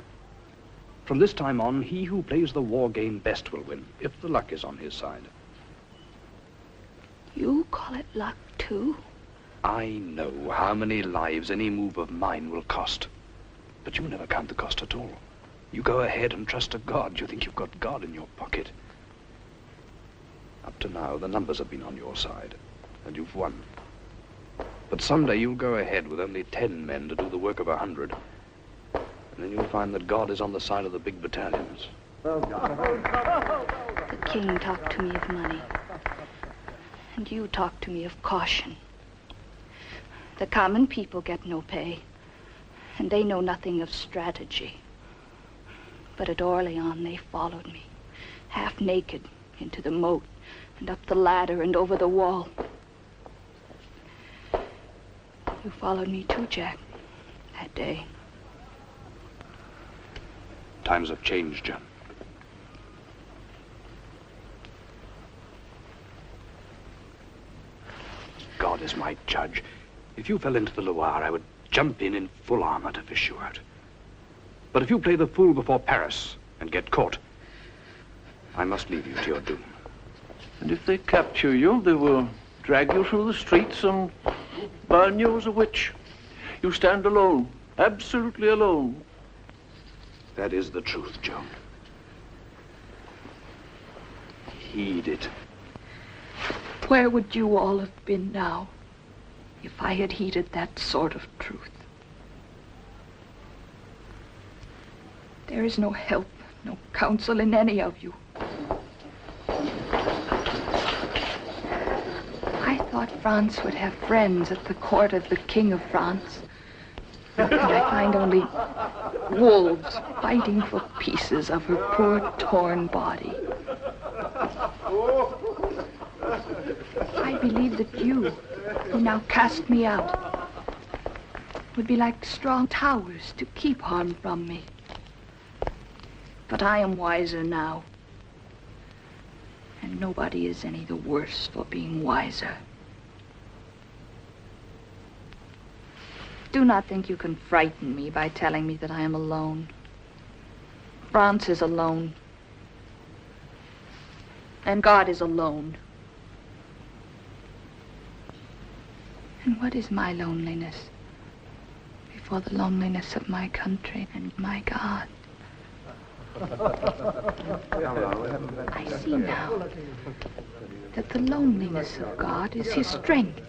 From this time on, he who plays the war game best will win, if the luck is on his side. You call it luck, too? I know how many lives any move of mine will cost. But you never count the cost at all. You go ahead and trust to God. You think you've got God in your pocket. Up to now, the numbers have been on your side, and you've won. But someday you'll go ahead with only 10 men to do the work of 100. And then you'll find that God is on the side of the big battalions. The king talked to me of money. And you talked to me of caution. The common people get no pay. And they know nothing of strategy. But at Orleans, they followed me, half naked, into the moat, and up the ladder and over the wall. You followed me too, Jack, that day. Times have changed, John. God is my judge. If you fell into the Loire, I would jump in full armor to fish you out. But if you play the fool before Paris and get caught, I must leave you to your doom. And if they capture you, they will drag you through the streets and burn you as a witch. You stand alone, absolutely alone. That is the truth, Joan. Heed it. Where would you all have been now if I had heeded that sort of truth? There is no help, no counsel in any of you. I thought France would have friends at the court of the King of France. And I find only wolves fighting for pieces of her poor torn body. I believe that you, who now cast me out, would be like strong towers to keep harm from me. But I am wiser now. And nobody is any the worse for being wiser. Do not think you can frighten me by telling me that I am alone. France is alone. And God is alone. And what is my loneliness before the loneliness of my country and my God? I see now that the loneliness of God is his strength.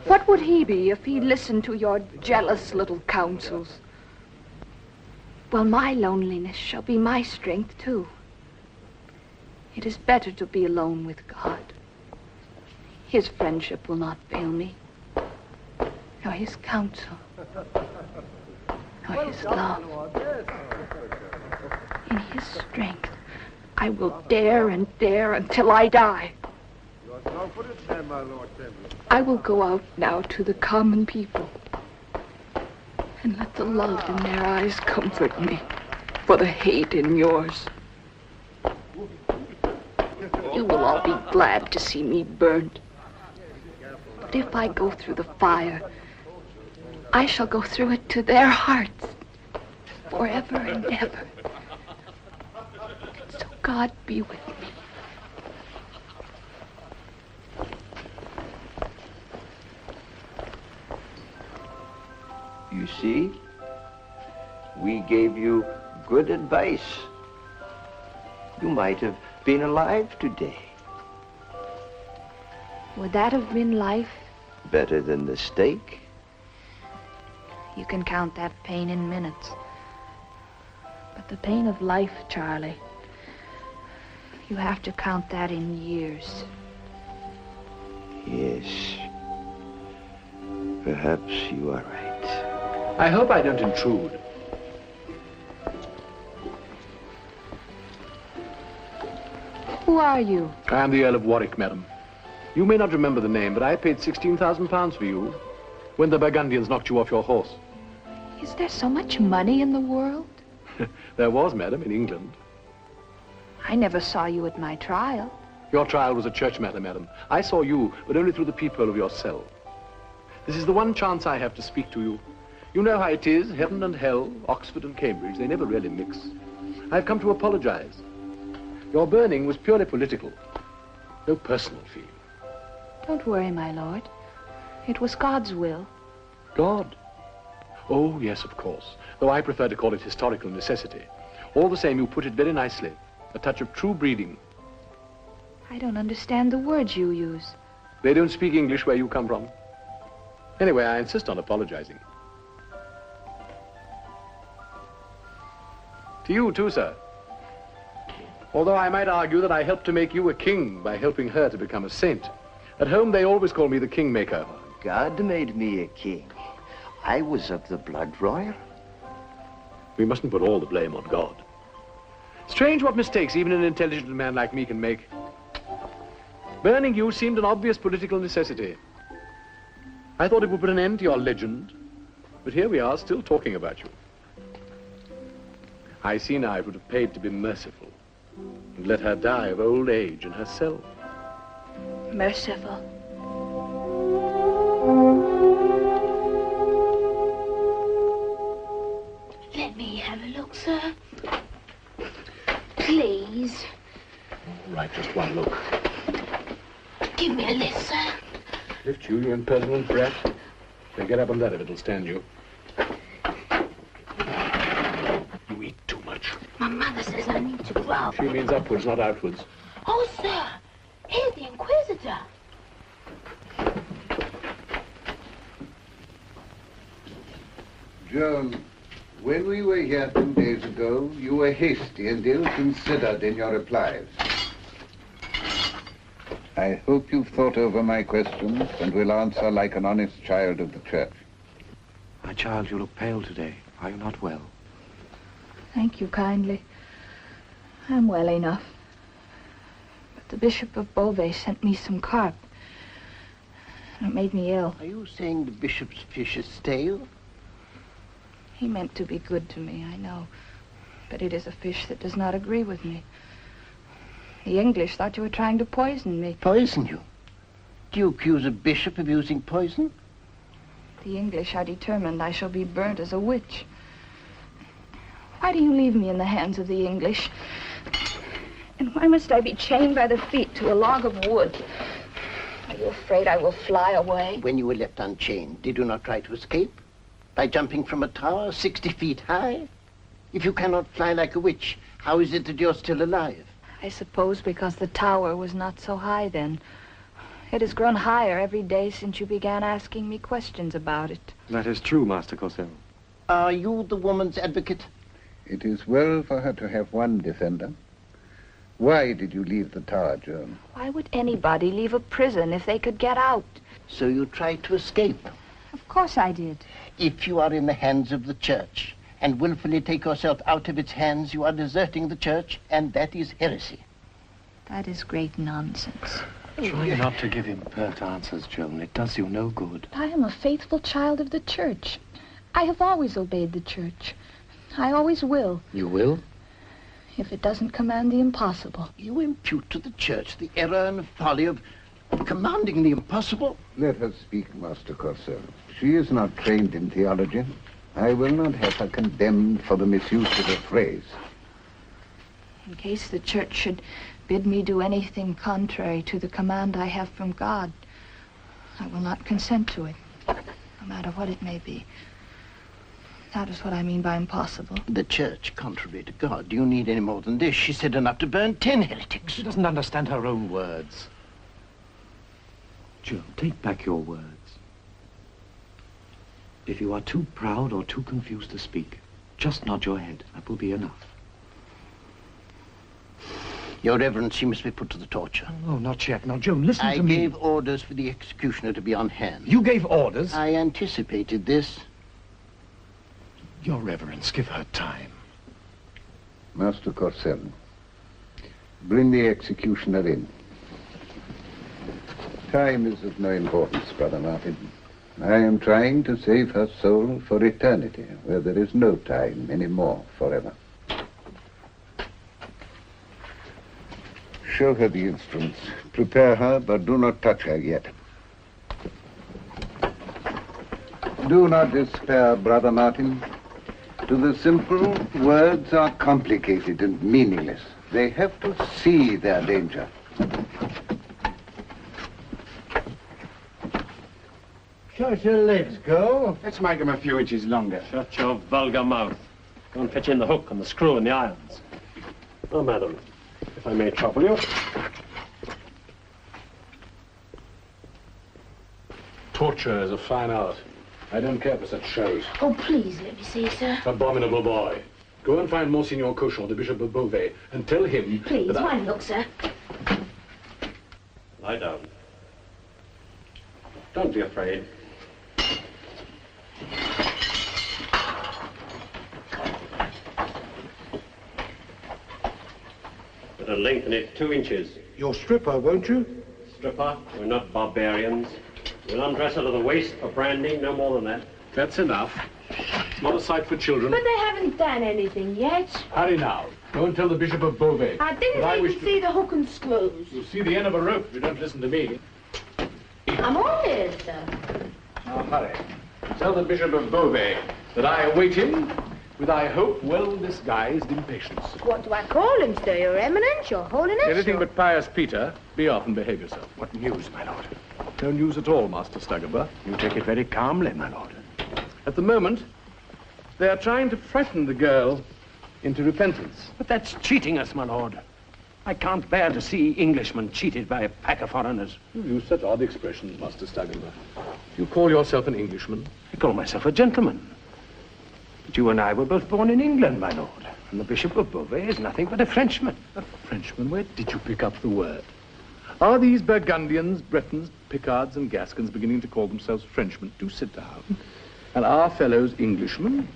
What would he be if he listened to your jealous little counsels? Well, my loneliness shall be my strength, too. It is better to be alone with God. His friendship will not fail me, nor his counsel, nor his love. In his strength, I will dare and dare until I die. I will go out now to the common people and let the love in their eyes comfort me for the hate in yours. You will all be glad to see me burned. But if I go through the fire, I shall go through it to their hearts forever and ever. So God be with me. You see, we gave you good advice. You might have been alive today. Would that have been life? Better than the stake. You can count that pain in minutes. But the pain of life, Charlie, you have to count that in years. Yes. Perhaps you are right. I hope I don't intrude. Who are you? I am the Earl of Warwick, madam. You may not remember the name, but I paid 16,000 pounds for you when the Burgundians knocked you off your horse. Is there so much money in the world? There was, madam, in England. I never saw you at my trial. Your trial was a church matter, madam. I saw you, but only through the peephole of your cell. This is the one chance I have to speak to you. You know how it is, heaven and hell, Oxford and Cambridge, they never really mix. I've come to apologize. Your burning was purely political, no personal feeling. Don't worry, my lord. It was God's will. God? Oh, yes, of course, though I prefer to call it historical necessity. All the same, you put it very nicely. A touch of true breeding. I don't understand the words you use. They don't speak English where you come from. Anyway, I insist on apologizing. To you, too, sir. Although I might argue that I helped to make you a king by helping her to become a saint. At home, they always call me the kingmaker. God made me a king. I was of the blood royal. We mustn't put all the blame on God. Strange what mistakes even an intelligent man like me can make. Burning you seemed an obvious political necessity. I thought it would put an end to your legend, but here we are still talking about you. I see now it would have paid to be merciful and let her die of old age in her cell. Merciful. Let me have a look, sir. Please. Right, just one look. Give me a lift, sir. Lift you, you impertinent brat. Then get up on that if it'll stand you. You eat too much. My mother says I need to grow. She means upwards, not outwards. Oh, sir. Here's the Inquisitor. Joan, when we were here 2 days ago, you were hasty and ill-considered in your replies. I hope you've thought over my questions and will answer like an honest child of the church. My child, you look pale today. Are you not well? Thank you kindly. I'm well enough. But the Bishop of Beauvais sent me some carp. And it made me ill. Are you saying the bishop's fish is stale? He meant to be good to me, I know. But it is a fish that does not agree with me. The English thought you were trying to poison me. Poison you? Do you accuse a bishop of using poison? The English are determined I shall be burnt as a witch. Why do you leave me in the hands of the English? And why must I be chained by the feet to a log of wood? Are you afraid I will fly away? When you were left unchained, did you not try to escape? By jumping from a tower 60 feet high? If you cannot fly like a witch, how is it that you're still alive? I suppose because the tower was not so high then. It has grown higher every day since you began asking me questions about it. That is true, Master Corsell. Are you the woman's advocate? It is well for her to have one defender. Why did you leave the tower, Joan? Why would anybody leave a prison if they could get out? So you tried to escape. Of course I did. If you are in the hands of the church and willfully take yourself out of its hands, you are deserting the church, and that is heresy. That is great nonsense. Try not to give him pert answers, Joan. It does you no good. I am a faithful child of the church. I have always obeyed the church. I always will, You will? if it doesn't command the impossible. You impute to the church the error and folly of commanding the impossible. Let her speak, Master Corsell. She is not trained in theology. I will not have her condemned for the misuse of a phrase. In case the church should bid me do anything contrary to the command I have from God, I will not consent to it, no matter what it may be. That is what I mean by impossible. The church, contrary to God. Do you need any more than this? She said enough to burn 10 heretics. She doesn't understand her own words. Joan, take back your words. If you are too proud or too confused to speak, just nod your head. That will be enough. Your Reverence, she must be put to the torture. Oh, not yet. Now, Joan, listen to me. I gave orders for the executioner to be on hand. You gave orders? I anticipated this. Your Reverence, give her time. Master Corsell, bring the executioner in. Time is of no importance, Brother Martin. I am trying to save her soul for eternity, where there is no time anymore forever. Show her the instruments. Prepare her, but do not touch her yet. Do not despair, Brother Martin. To the simple, words are complicated and meaningless. They have to see their danger. Shut your legs, go. Let's make him a few inches longer. Shut your vulgar mouth. Go and fetch in the hook and the screw and the irons. Oh, madam, if I may trouble you. Torture is a fine art. I don't care for such shows. Oh, please, let me see, sir. Abominable boy. Go and find Monsignor Cochon, the Bishop of Beauvais, and tell him Please, that one look, sir. Lie down. Don't be afraid. Better lengthen it 2 inches. You'll strip her, won't you? Stripper, we're not barbarians. We'll undress her to the waist for branding, no more than that. That's enough. It's not a sight for children. But they haven't done anything yet. Hurry now. Go and tell the Bishop of Beauvais. I didn't that even see the hook and screws. You'll see the end of a rope if you don't listen to me. I'm all there, sir. Now hurry. Tell the Bishop of Beauvais that I await him with, I hope, well-disguised impatience. What do I call him, sir? Your Eminence, Your Holiness? Anything but pious Peter. Be off and behave yourself. What news, my lord? No news at all, Master Staggerber. You take it very calmly, my lord. At the moment, they are trying to frighten the girl into repentance. But that's cheating us, my lord. I can't bear to see Englishmen cheated by a pack of foreigners. You use such odd expressions, Master Staggerber. You call yourself an Englishman? I call myself a gentleman. But you and I were both born in England, my lord. And the Bishop of Beauvais is nothing but a Frenchman. A Frenchman? Where did you pick up the word? Are these Burgundians, Bretons, Picards, and Gascons beginning to call themselves Frenchmen? Do sit down. And our fellows Englishmen?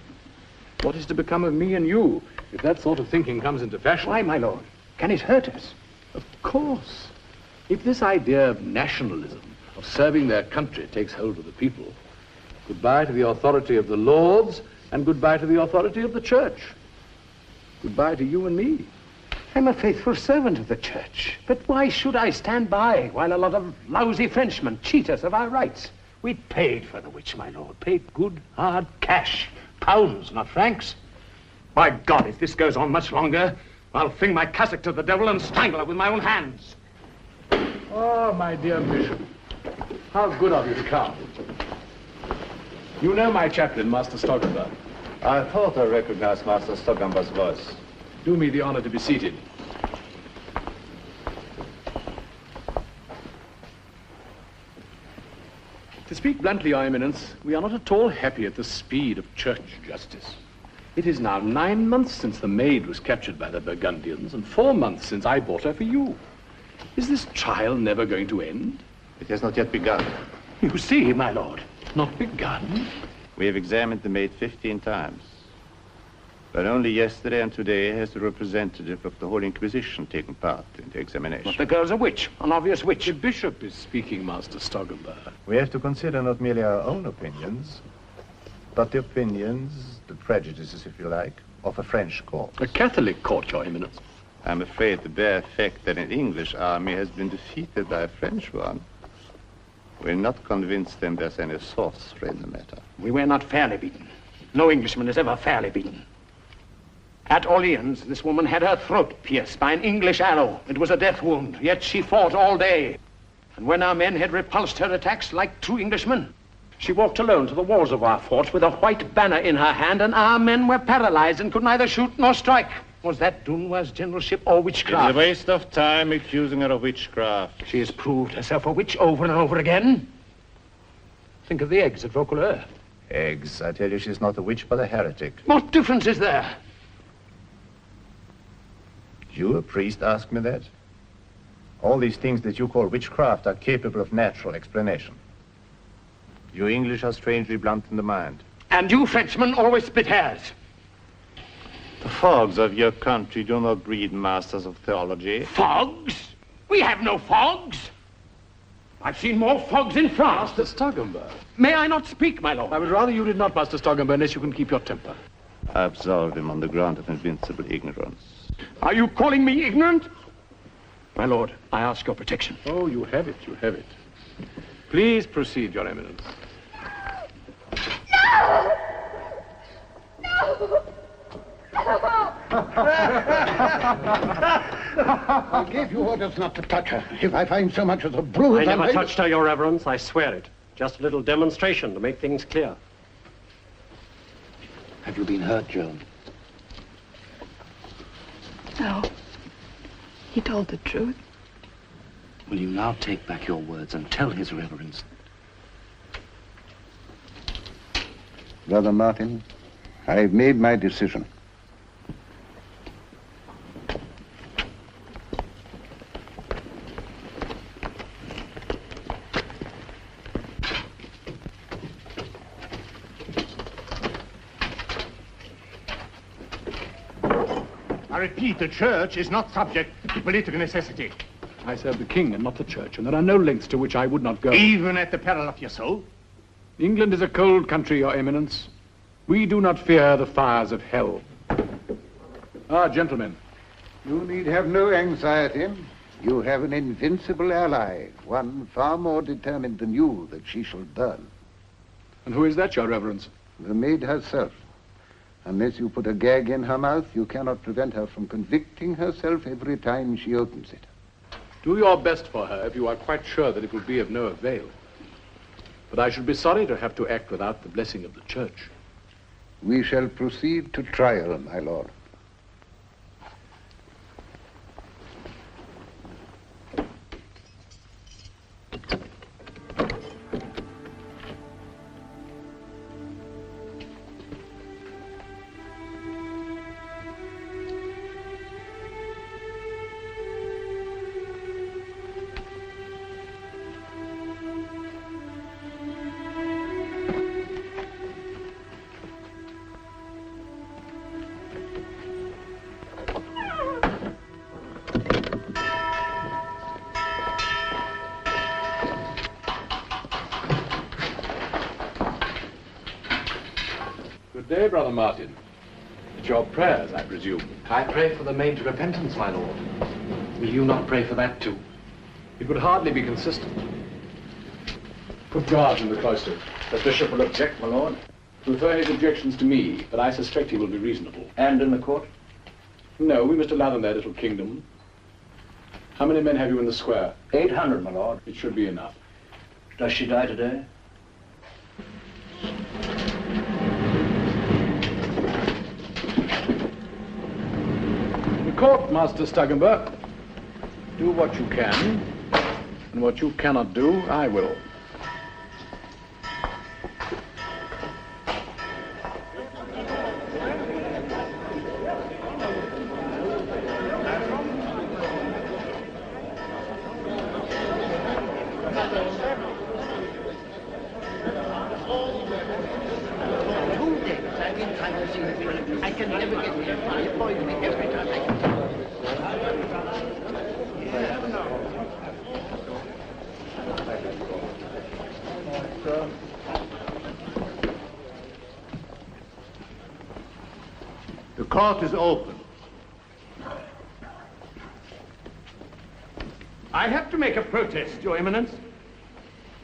What is to become of me and you if that sort of thinking comes into fashion? Why, my lord? Can it hurt us? Of course. If this idea of nationalism, of serving their country, takes hold of the people, goodbye to the authority of the lords and goodbye to the authority of the church. Goodbye to you and me. I'm a faithful servant of the church. But why should I stand by while a lot of lousy Frenchmen cheat us of our rights? We paid for the witch, my lord. Paid good, hard cash. Pounds, not francs. By God, if this goes on much longer, I'll fling my cassock to the devil and strangle her with my own hands. Oh, my dear Bishop, how good of you to come. You know my chaplain, Master Stoggenberg. I thought I recognized Master Stoggenberg's voice. Do me the honor to be seated. To speak bluntly, Your Eminence, we are not at all happy at the speed of church justice. It is now 9 months since the maid was captured by the Burgundians, and 4 months since I bought her for you. Is this trial never going to end? It has not yet begun. You see, my lord, not begun. We have examined the maid 15 times. But only yesterday and today has the representative of the Holy Inquisition taken part in the examination. But the girl's a witch, an obvious witch. The bishop is speaking, Master Stoggenberg. We have to consider not merely our own opinions, but the opinions, the prejudices, if you like, of a French court. A Catholic court, Your Eminence. I'm afraid the bare fact that an English army has been defeated by a French one will not convince them there's any sorcery in the matter. We were not fairly beaten. No Englishman is ever fairly beaten. At Orleans, this woman had her throat pierced by an English arrow. It was a death wound, yet she fought all day. And when our men had repulsed her attacks like true Englishmen, she walked alone to the walls of our fort with a white banner in her hand, and our men were paralyzed and could neither shoot nor strike. Was that Dunois's generalship or witchcraft? It's a waste of time accusing her of witchcraft. She has proved herself a witch over and over again. Think of the eggs at Vaucouleurs. Eggs. I tell you, she's not a witch, but a heretic. What difference is there? You, a priest, ask me that? All these things that you call witchcraft are capable of natural explanation. You English are strangely blunt in the mind. And you Frenchmen always split hairs. The fogs of your country do not breed masters of theology. Fogs? We have no fogs. I've seen more fogs in France. Master Stoggenberg. May I not speak, my lord? I would rather you did not, Master Stoggenberg, unless you can keep your temper. I absolve him on the ground of invincible ignorance. Are you calling me ignorant? My lord, I ask your protection. Oh, you have it, you have it. Please proceed, Your Eminence. No! No! I gave you orders not to touch her. If I find so much as a bruise... I never touched her, Your Reverence. I swear it. Just a little demonstration to make things clear. Have you been hurt, Joan? No. He told the truth. Will you now take back your words and tell his reverence? Brother Martin, I've made my decision. I repeat, the church is not subject to political necessity. I serve the king and not the church, and there are no lengths to which I would not go. Even at the peril of your soul? England is a cold country, Your Eminence. We do not fear the fires of hell. Ah, gentlemen. You need have no anxiety. You have an invincible ally, one far more determined than you that she shall burn. And who is that, Your Reverence? The maid herself. Unless you put a gag in her mouth, you cannot prevent her from convicting herself every time she opens it. Do your best for her if you are quite sure that it will be of no avail. But I should be sorry to have to act without the blessing of the church. We shall proceed to trial, my lord. Good day, Brother Martin. It's your prayers, I presume. I pray for the maid to repentance, my lord. Will you not pray for that, too? It would hardly be consistent. Put guards in the cloister. The bishop will object, my lord. He'll throw his objections to me, but I suspect he will be reasonable. And in the court? No, we must allow them their little kingdom. How many men have you in the square? 800, my lord. It should be enough. Does she die today? The court, Master Stoggenberg. Do what you can, and what you cannot do, I will. can never get here. I avoid me every time I can. The court is open. I have to make a protest, Your Eminence.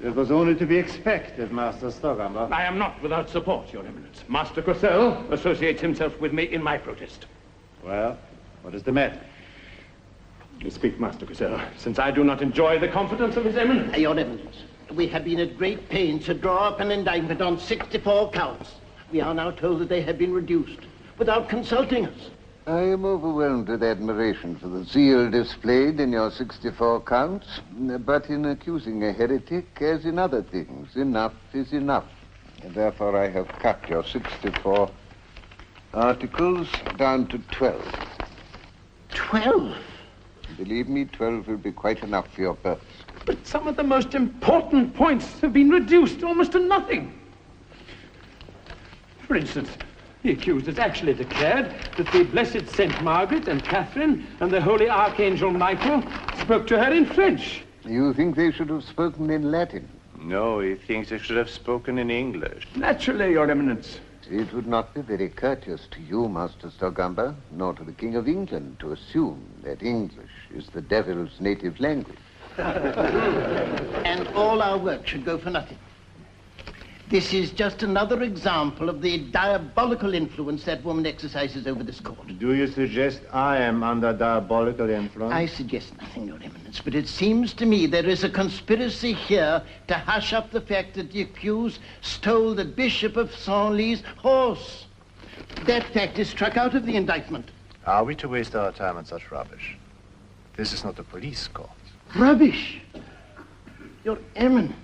It was only to be expected, Master Stogamba. I am not without support, Your Eminence. Master Cosell associates himself with me in my protest. Well, what is the matter? You speak, Master Cosell, since I do not enjoy the confidence of His Eminence. Your Eminence, we have been at great pains to draw up an indictment on 64 counts. We are now told that they have been reduced without consulting us. I am overwhelmed with admiration for the zeal displayed in your 64 counts, but in accusing a heretic, as in other things, enough is enough. And therefore I have cut your 64 articles down to 12. 12? Believe me, 12 will be quite enough for your purpose. But some of the most important points have been reduced almost to nothing. For instance, the accused has actually declared that the Blessed Saint Margaret and Catherine and the Holy Archangel Michael spoke to her in French. You think they should have spoken in Latin? No, he thinks they should have spoken in English. Naturally, Your Eminence. It would not be very courteous to you, Master Stogamba, nor to the King of England, to assume that English is the devil's native language. And all our work should go for nothing. This is just another example of the diabolical influence that woman exercises over this court. Do you suggest I am under diabolical influence? I suggest nothing, Your Eminence, but it seems to me there is a conspiracy here to hush up the fact that the accused stole the Bishop of Senlis' horse. That fact is struck out of the indictment. Are we to waste our time on such rubbish? This is not a police court. Rubbish! Your Eminence.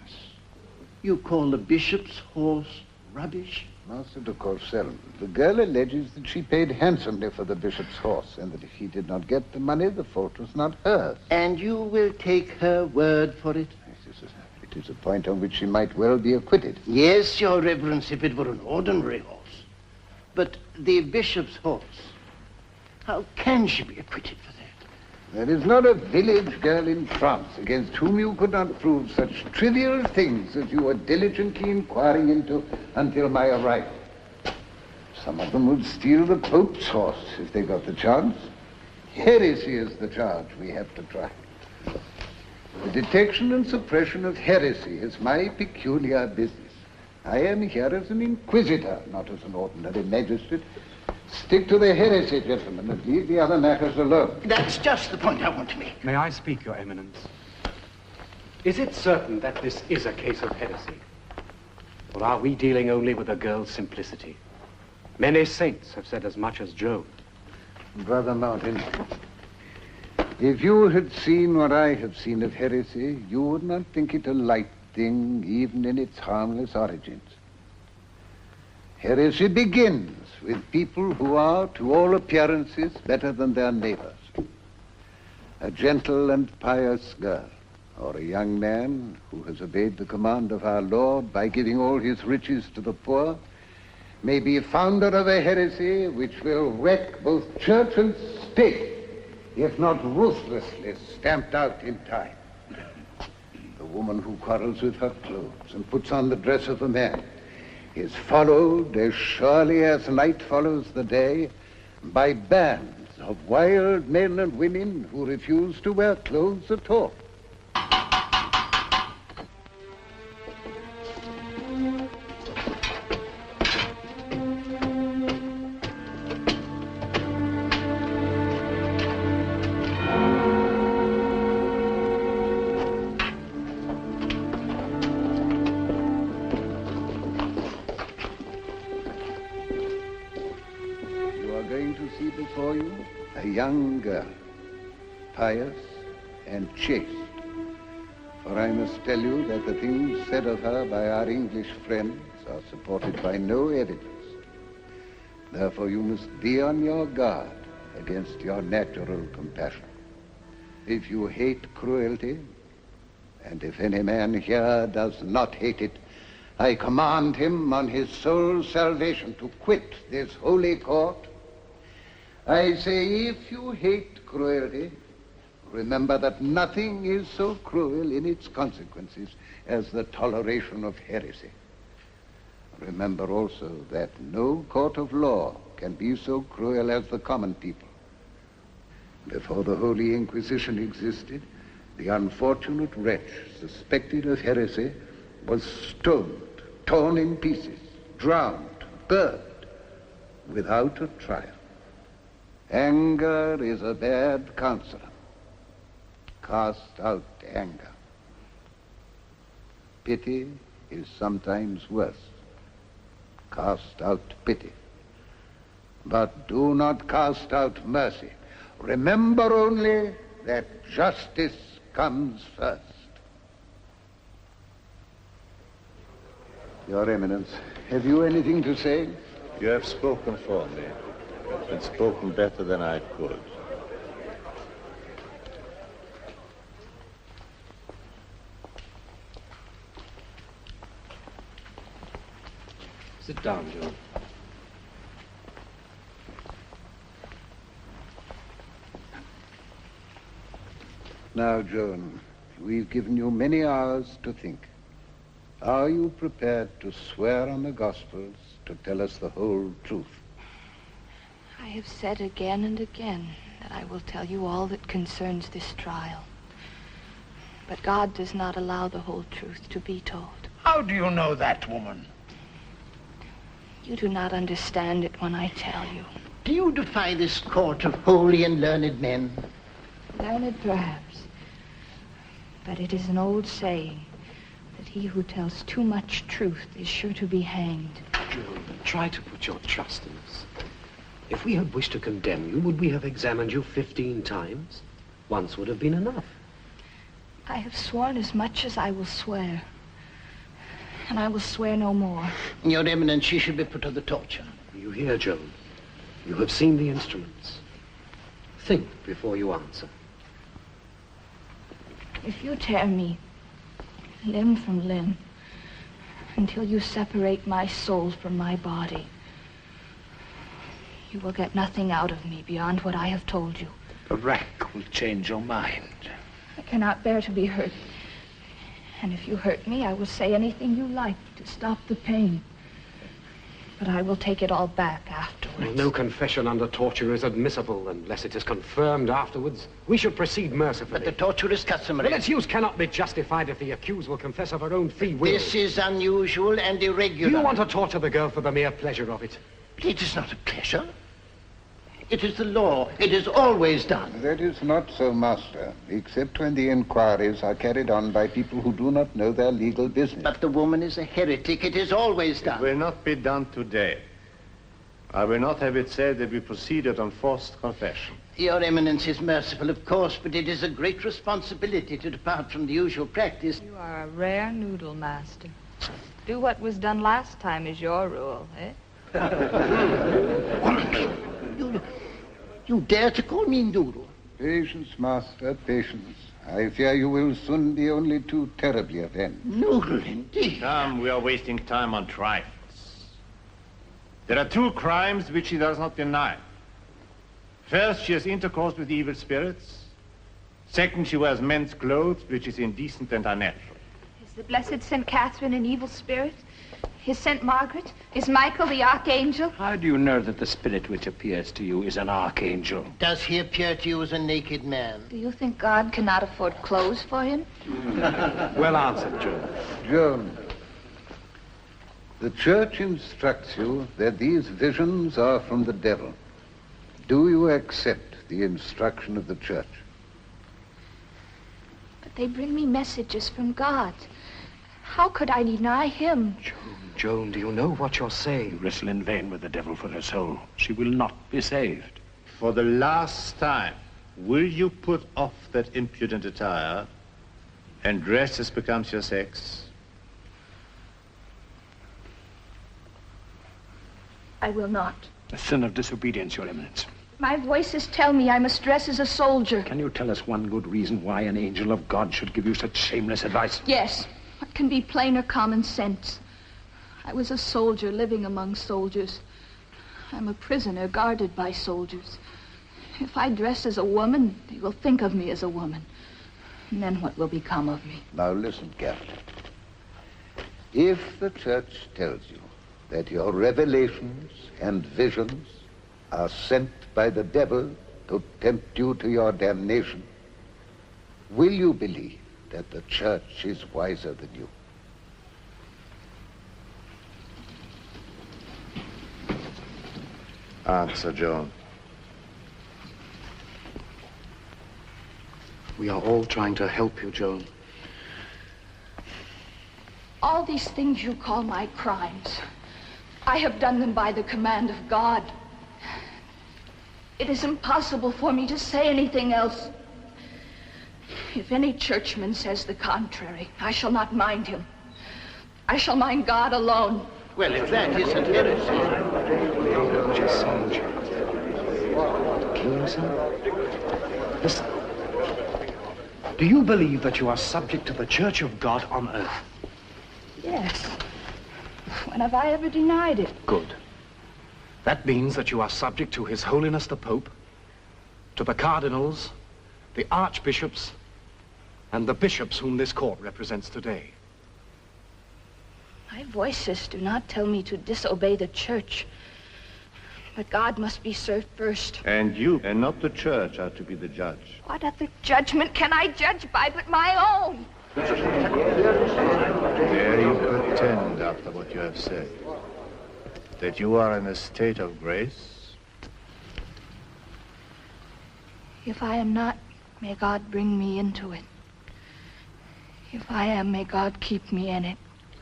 You call the bishop's horse rubbish? Master de Courcelles, the girl alleges that she paid handsomely for the bishop's horse, and that if he did not get the money, the fault was not hers. And you will take her word for it? It is a point on which she might well be acquitted. Yes, Your Reverence, if it were an ordinary horse. But the bishop's horse, how can she be acquitted for that? There is not a village girl in France against whom you could not prove such trivial things as you were diligently inquiring into until my arrival. Some of them would steal the Pope's horse if they got the chance. Heresy is the charge we have to try. The detection and suppression of heresy is my peculiar business. I am here as an inquisitor, not as an ordinary magistrate. Stick to the heresy, gentlemen, and leave the other matters alone. That's just the point I want to make. May I speak, Your Eminence? Is it certain that this is a case of heresy? Or are we dealing only with a girl's simplicity? Many saints have said as much as Joan. Brother Martin, if you had seen what I have seen of heresy, you would not think it a light thing, even in its harmless origins. Heresy begins with people who are, to all appearances, better than their neighbors. A gentle and pious girl, or a young man who has obeyed the command of our Lord by giving all his riches to the poor, may be founder of a heresy which will wreck both church and state, if not ruthlessly stamped out in time. The woman who quarrels with her clothes and puts on the dress of a man is followed as surely as night follows the day by bands of wild men and women who refuse to wear clothes at all. Young girl, pious and chaste. For I must tell you that the things said of her by our English friends are supported by no evidence. Therefore you must be on your guard against your natural compassion. If you hate cruelty, and if any man here does not hate it, I command him on his soul's salvation to quit this holy court I say, if you hate cruelty, remember that nothing is so cruel in its consequences as the toleration of heresy. Remember also that no court of law can be so cruel as the common people. Before the Holy Inquisition existed, the unfortunate wretch suspected of heresy was stoned, torn in pieces, drowned, burned, without a trial. Anger is a bad counselor. Cast out anger. Pity is sometimes worse. Cast out pity. But do not cast out mercy. Remember only that justice comes first. Your Eminence, have you anything to say? You have spoken for me, and spoken better than I could. Sit down, Joan. Now, Joan, we've given you many hours to think. Are you prepared to swear on the Gospels to tell us the whole truth? I have said again and again that I will tell you all that concerns this trial. But God does not allow the whole truth to be told. How do you know that, woman? You do not understand it when I tell you. Do you defy this court of holy and learned men? Learned, perhaps. But it is an old saying that he who tells too much truth is sure to be hanged. Joan, try to put your trust in us. If we had wished to condemn you, would we have examined you 15 times? Once would have been enough. I have sworn as much as I will swear. And I will swear no more. Your Eminence, she should be put to the torture. You hear, Joan? You have seen the instruments. Think before you answer. If you tear me limb from limb until you separate my soul from my body, you will get nothing out of me beyond what I have told you. The rack will change your mind. I cannot bear to be hurt. And if you hurt me, I will say anything you like to stop the pain. But I will take it all back afterwards. Well, no confession under torture is admissible unless it is confirmed afterwards. We should proceed mercifully. But the torture is customary. Well, its use cannot be justified if the accused will confess of her own free will. This is unusual and irregular. You want to torture the girl for the mere pleasure of it. But it is not a pleasure. It is the law. It is always done. That is not so, Master, except when the inquiries are carried on by people who do not know their legal business. But the woman is a heretic. It is always done. It will not be done today. I will not have it said that we proceeded on forced confession. Your Eminence is merciful, of course, but it is a great responsibility to depart from the usual practice. You are a rare noodle, Master. Do what was done last time is your rule, eh? You dare to call me noodle? Patience, Master, patience. I fear you will soon be only too terribly avenged. Noodle, indeed. Come, we are wasting time on trifles. There are 2 crimes which she does not deny. First, she has intercourse with evil spirits. Second, she wears men's clothes, which is indecent and unnatural. Is the blessed St. Catherine an evil spirit? Is St. Margaret? Is Michael the archangel? How do you know that the spirit which appears to you is an archangel? Does he appear to you as a naked man? Do you think God cannot afford clothes for him? Well answered, Joan. Joan, the church instructs you that these visions are from the devil. Do you accept the instruction of the church? But they bring me messages from God. How could I deny him? Joan, do you know what you're saying? You wrestle in vain with the devil for her soul. She will not be saved. For the last time, will you put off that impudent attire and dress as becomes your sex? I will not. A sin of disobedience, Your Eminence. My voices tell me I must dress as a soldier. Can you tell us one good reason why an angel of God should give you such shameless advice? Yes. What can be plainer common sense? I was a soldier living among soldiers. I'm a prisoner guarded by soldiers. If I dress as a woman, they will think of me as a woman. And then what will become of me? Now listen carefully. If the church tells you that your revelations and visions are sent by the devil to tempt you to your damnation, will you believe that the church is wiser than you? Answer, Joan. We are all trying to help you, Joan. All these things you call my crimes, I have done them by the command of God. It is impossible for me to say anything else. If any churchman says the contrary, I shall not mind him. I shall mind God alone. Well, if that isn't heresy. Just saying, Joan. Kill himself? Listen. Do you believe that you are subject to the Church of God on earth? Yes. When have I ever denied it? Good. That means that you are subject to His Holiness the Pope, to the cardinals, the archbishops, and the bishops whom this court represents today. My voices do not tell me to disobey the church. But God must be served first. And you, and not the church, are to be the judge. What other judgment can I judge by but my own? Dare you pretend, after what you have said, that you are in a state of grace? If I am not, may God bring me into it. If I am, may God keep me in it.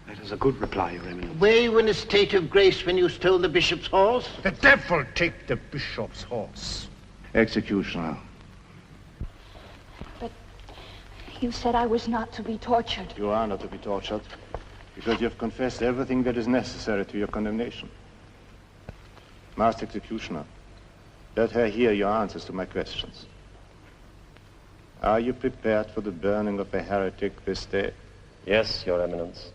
That is a good reply, Your Eminence. Were you in a state of grace when you stole the bishop's horse? The devil take the bishop's horse. Executioner. But you said I was not to be tortured. You are not to be tortured, because you have confessed everything that is necessary to your condemnation. Master Executioner, let her hear your answers to my questions. Are you prepared for the burning of a heretic this day? Yes, Your Eminence.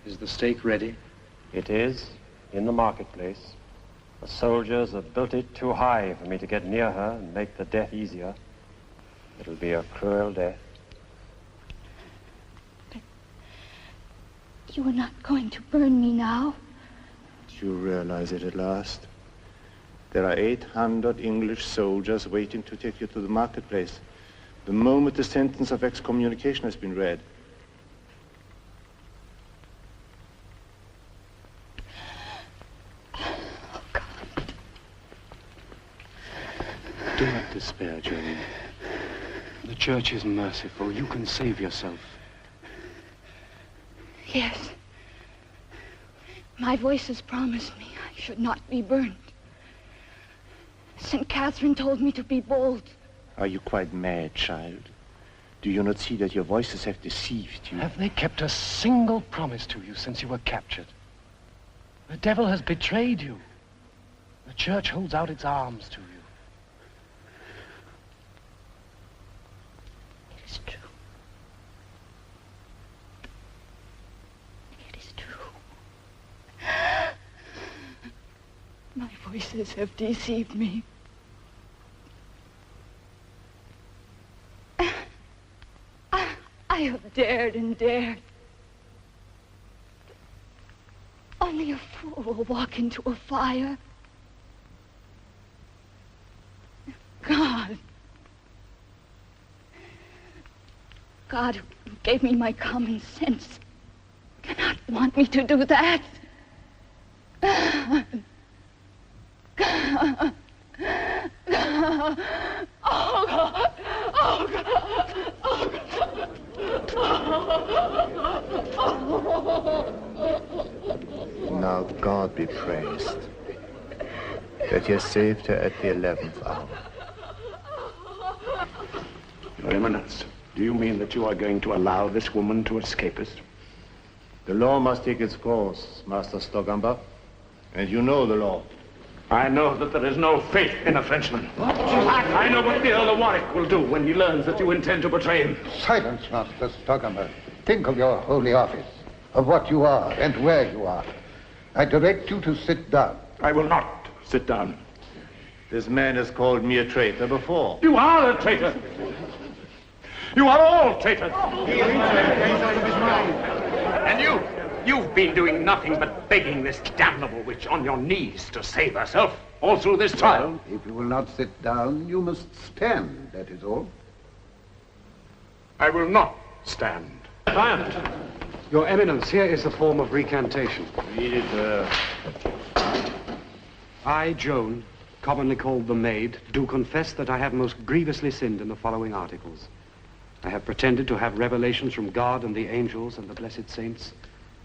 Is the stake ready? It is, in the marketplace. The soldiers have built it too high for me to get near her and make the death easier. It'll be a cruel death. But you are not going to burn me now? Do you realize it at last? There are 800 English soldiers waiting to take you to the marketplace the moment the sentence of excommunication has been read. Do not despair, Joan. The church is merciful. You can save yourself. Yes. My voices promised me I should not be burned. St. Catherine told me to be bold. Are you quite mad, child? Do you not see that your voices have deceived you? Have they kept a single promise to you since you were captured? The devil has betrayed you. The church holds out its arms to you. It is true. It is true. My voices have deceived me. I have dared and dared. Only a fool will walk into a fire. God who gave me my common sense cannot want me to do that. Oh, God. Oh, God. Oh, God. Now God be praised that he has saved her at the 11th hour. Your Eminence, do you mean that you are going to allow this woman to escape us? The law must take its course, Master Stogamba, and you know the law. I know that there is no faith in a Frenchman. I know what the Earl of Warwick will do when he learns that you intend to betray him. Silence, Master Stogamba. Think of your holy office, of what you are and where you are. I direct you to sit down. I will not Sit down. This man has called me a traitor before. You are a traitor. You are all traitors. And you've been doing nothing but begging this damnable witch on your knees to save herself all through this trial. Well, if you will not sit down, you must stand, that is all. I will not stand. Client, Your Eminence, here is the form of recantation. Read it, I, Joan, commonly called the Maid, do confess that I have most grievously sinned in the following articles. I have pretended to have revelations from God and the angels and the blessed saints.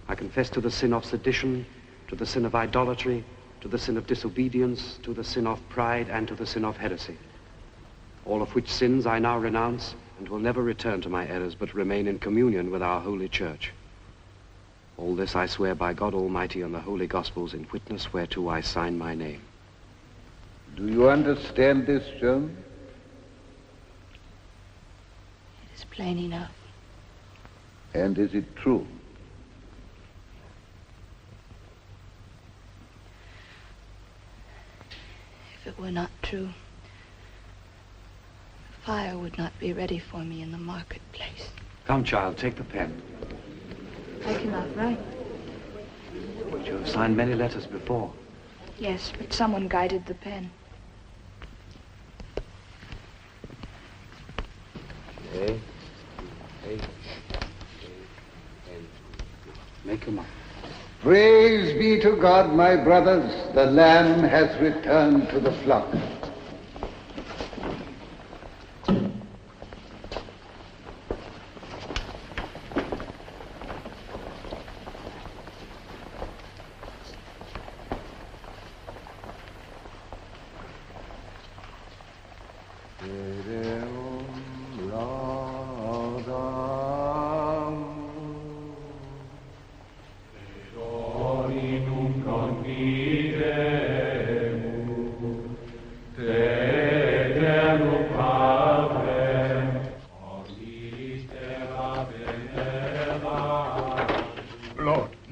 I confess to the sin of sedition, to the sin of idolatry, to the sin of disobedience, to the sin of pride, and to the sin of heresy. All of which sins I now renounce and will never return to my errors, but remain in communion with our holy church. All this I swear by God Almighty and the holy Gospels, in witness whereto I sign my name. Do you understand this, Joan? It is plain enough. And is it true? If it were not true, the fire would not be ready for me in the marketplace. Come, child, take the pen. I cannot write. But you have signed many letters before. Yes, but someone guided the pen. Make your mind. Praise be to God, my brothers. The Lamb has returned to the flock.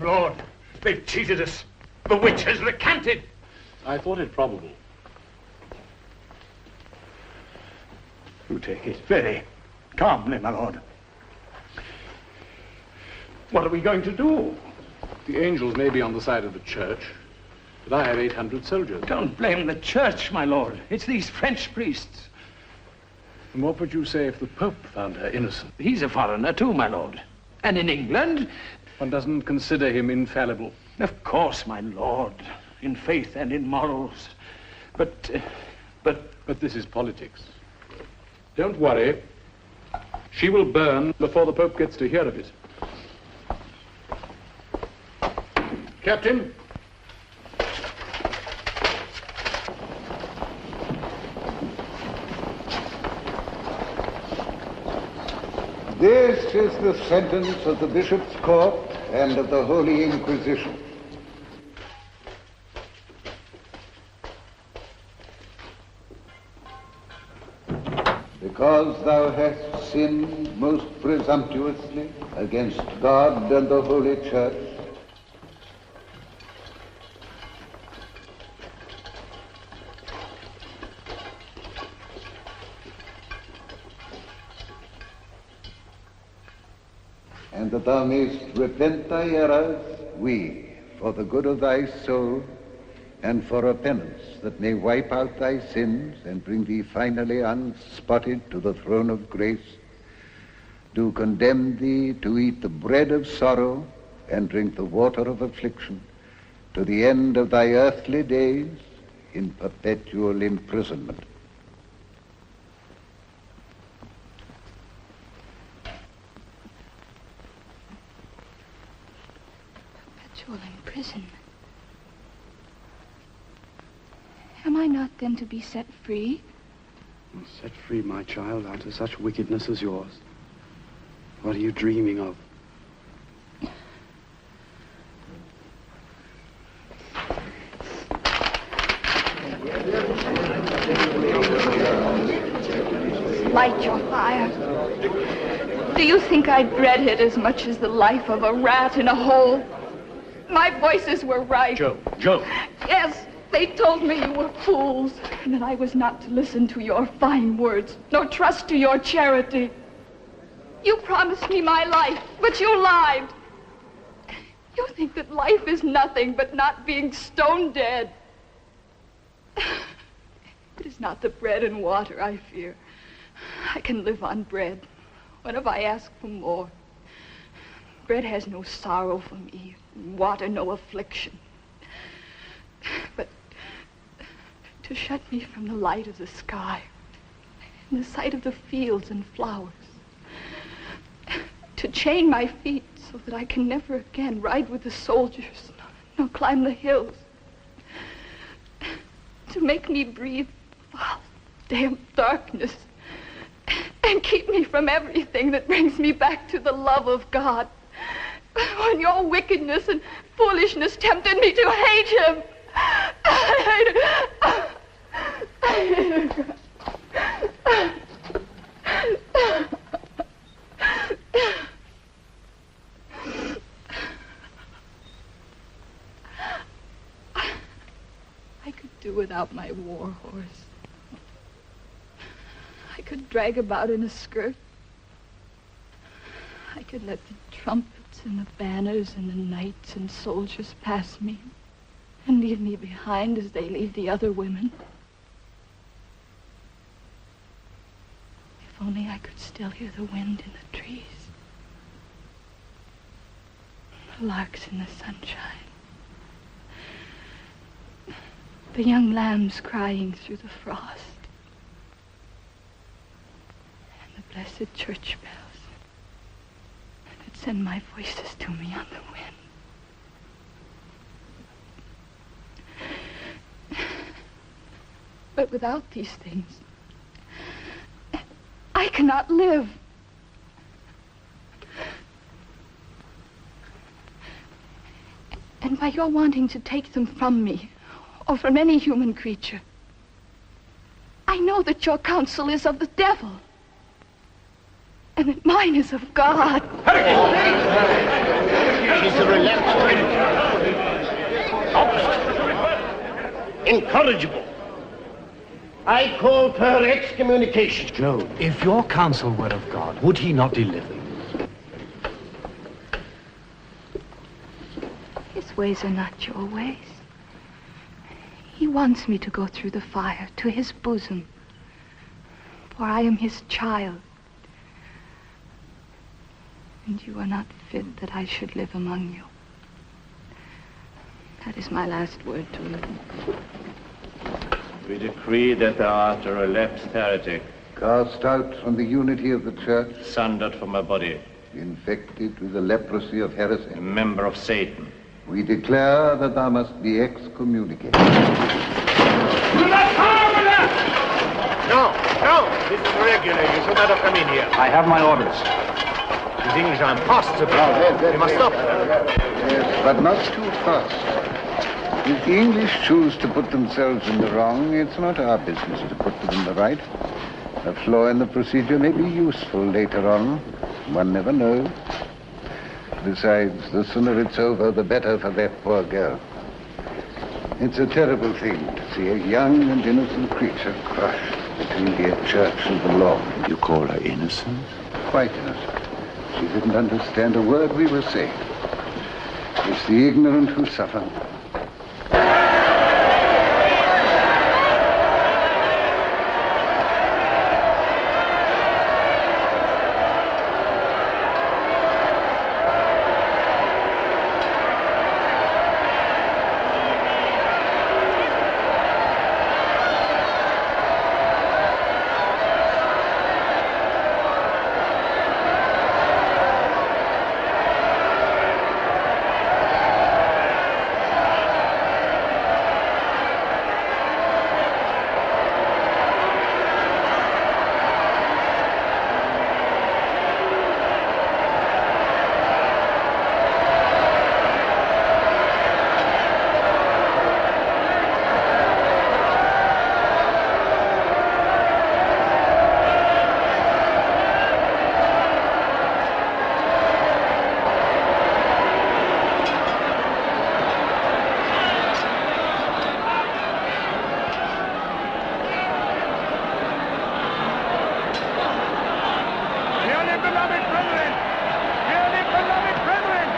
Lord, they've cheated us. The witch has recanted. I thought it probable. You take it very calmly, my lord. What are we going to do? The angels may be on the side of the church, but I have 800 soldiers. Don't blame the church, my lord. It's these French priests. And what would you say if the Pope found her innocent? He's a foreigner too, my lord. And in England... One doesn't consider him infallible. Of course, my lord. In faith and in morals. But this is politics. Don't worry. She will burn before the Pope gets to hear of it. Captain. This is the sentence of the Bishop's Court and of the Holy Inquisition. Because thou hast sinned most presumptuously against God and the Holy Church, and that thou mayst repent thy errors, we, for the good of thy soul, and for a penance that may wipe out thy sins and bring thee finally unspotted to the throne of grace, do condemn thee to eat the bread of sorrow and drink the water of affliction to the end of thy earthly days in perpetual imprisonment. Perpetual imprisonment. Am I not then to be set free? Set free, my child, out of such wickedness as yours. What are you dreaming of? Light your fire. Do you think I dread it as much as the life of a rat in a hole? My voices were right. Joan. Yes, They told me you were fools, and that I was not to listen to your fine words, nor trust to your charity. You promised me my life, but you lied. You think that life is nothing but not being stone dead. It is not the bread and water I fear. I can live on bread. What have I asked for more? Bread has no sorrow for me, water no affliction. But to shut me from the light of the sky, and the sight of the fields and flowers, to chain my feet so that I can never again ride with the soldiers, nor climb the hills, to make me breathe foul, damp darkness, and keep me from everything that brings me back to the love of God, when your wickedness and foolishness tempted me to hate him. I could do without my war horse. I could drag about in a skirt. I could let the trumpets and the banners and the knights and soldiers pass me and leave me behind as they leave the other women. If only I could still hear the wind in the trees, the larks in the sunshine, the young lambs crying through the frost, and the blessed church bells that send my voices to me on the wind. But without these things, I cannot live. And by your wanting to take them from me, or from any human creature, I know that your counsel is of the devil, and that mine is of God. She's a relapsed, incorrigible. I call for her excommunication. Joan, if your counsel were of God, would he not deliver you? His ways are not your ways. He wants me to go through the fire to his bosom, for I am his child. And you are not fit that I should live among you. That is my last word to you. We decree that thou art a relapsed heretic. Cast out from the unity of the church. Sundered from her body. Infected with the leprosy of heresy. A member of Satan. We declare that thou must be excommunicated. No, no, this is irregular. You should not have come in here. I have my orders. These English are impossible. We must stop them. Yes, but not too fast. If the English choose to put themselves in the wrong, it's not our business to put them in the right. A flaw in the procedure may be useful later on. One never knows. Besides, the sooner it's over, the better for that poor girl. It's a terrible thing to see a young and innocent creature crushed between the church and the law. You call her innocent? Quite innocent. She didn't understand a word we were saying. It's the ignorant who suffer. beloved brethren! Dearly beloved brethren!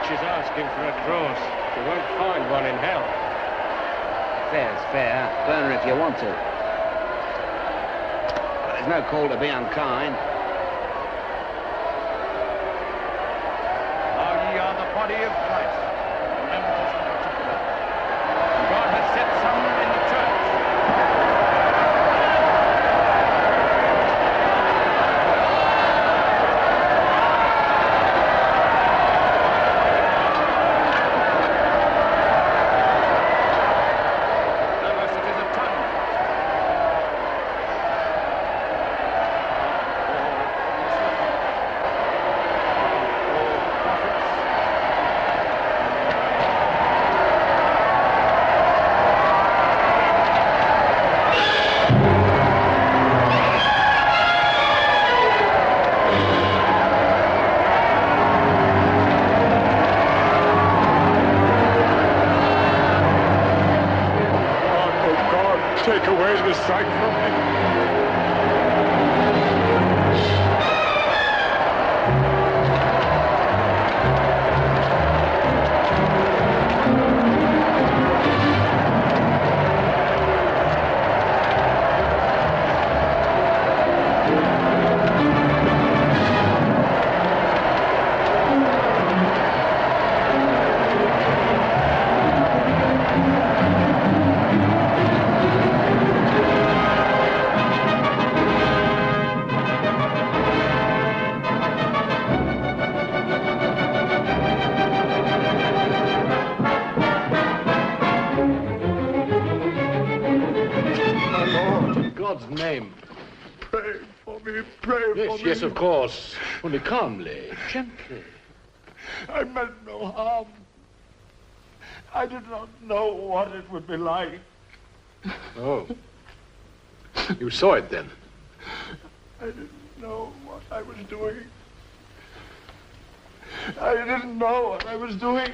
She's asking for a cross. She won't find one in hell. Fair's fair. Burn her if you want to. But there's no call to be unkind. Now ye are the body of Christ, members of the church. God has set some in the church. Take away the sight from me. God's name. Pray for me, pray for me. Yes, of course. Only calmly, gently. I meant no harm. I did not know what it would be like. Oh. You saw it then? I didn't know what I was doing. I didn't know what I was doing.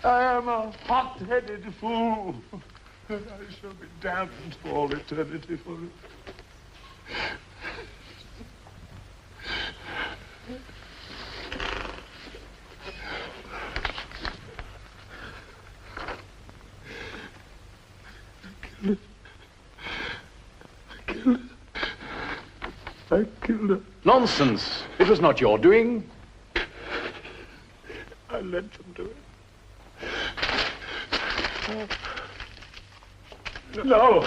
I am a hot-headed fool. And I shall be damned for all eternity for it. I killed her. Nonsense. It was not your doing. I let them do it. No.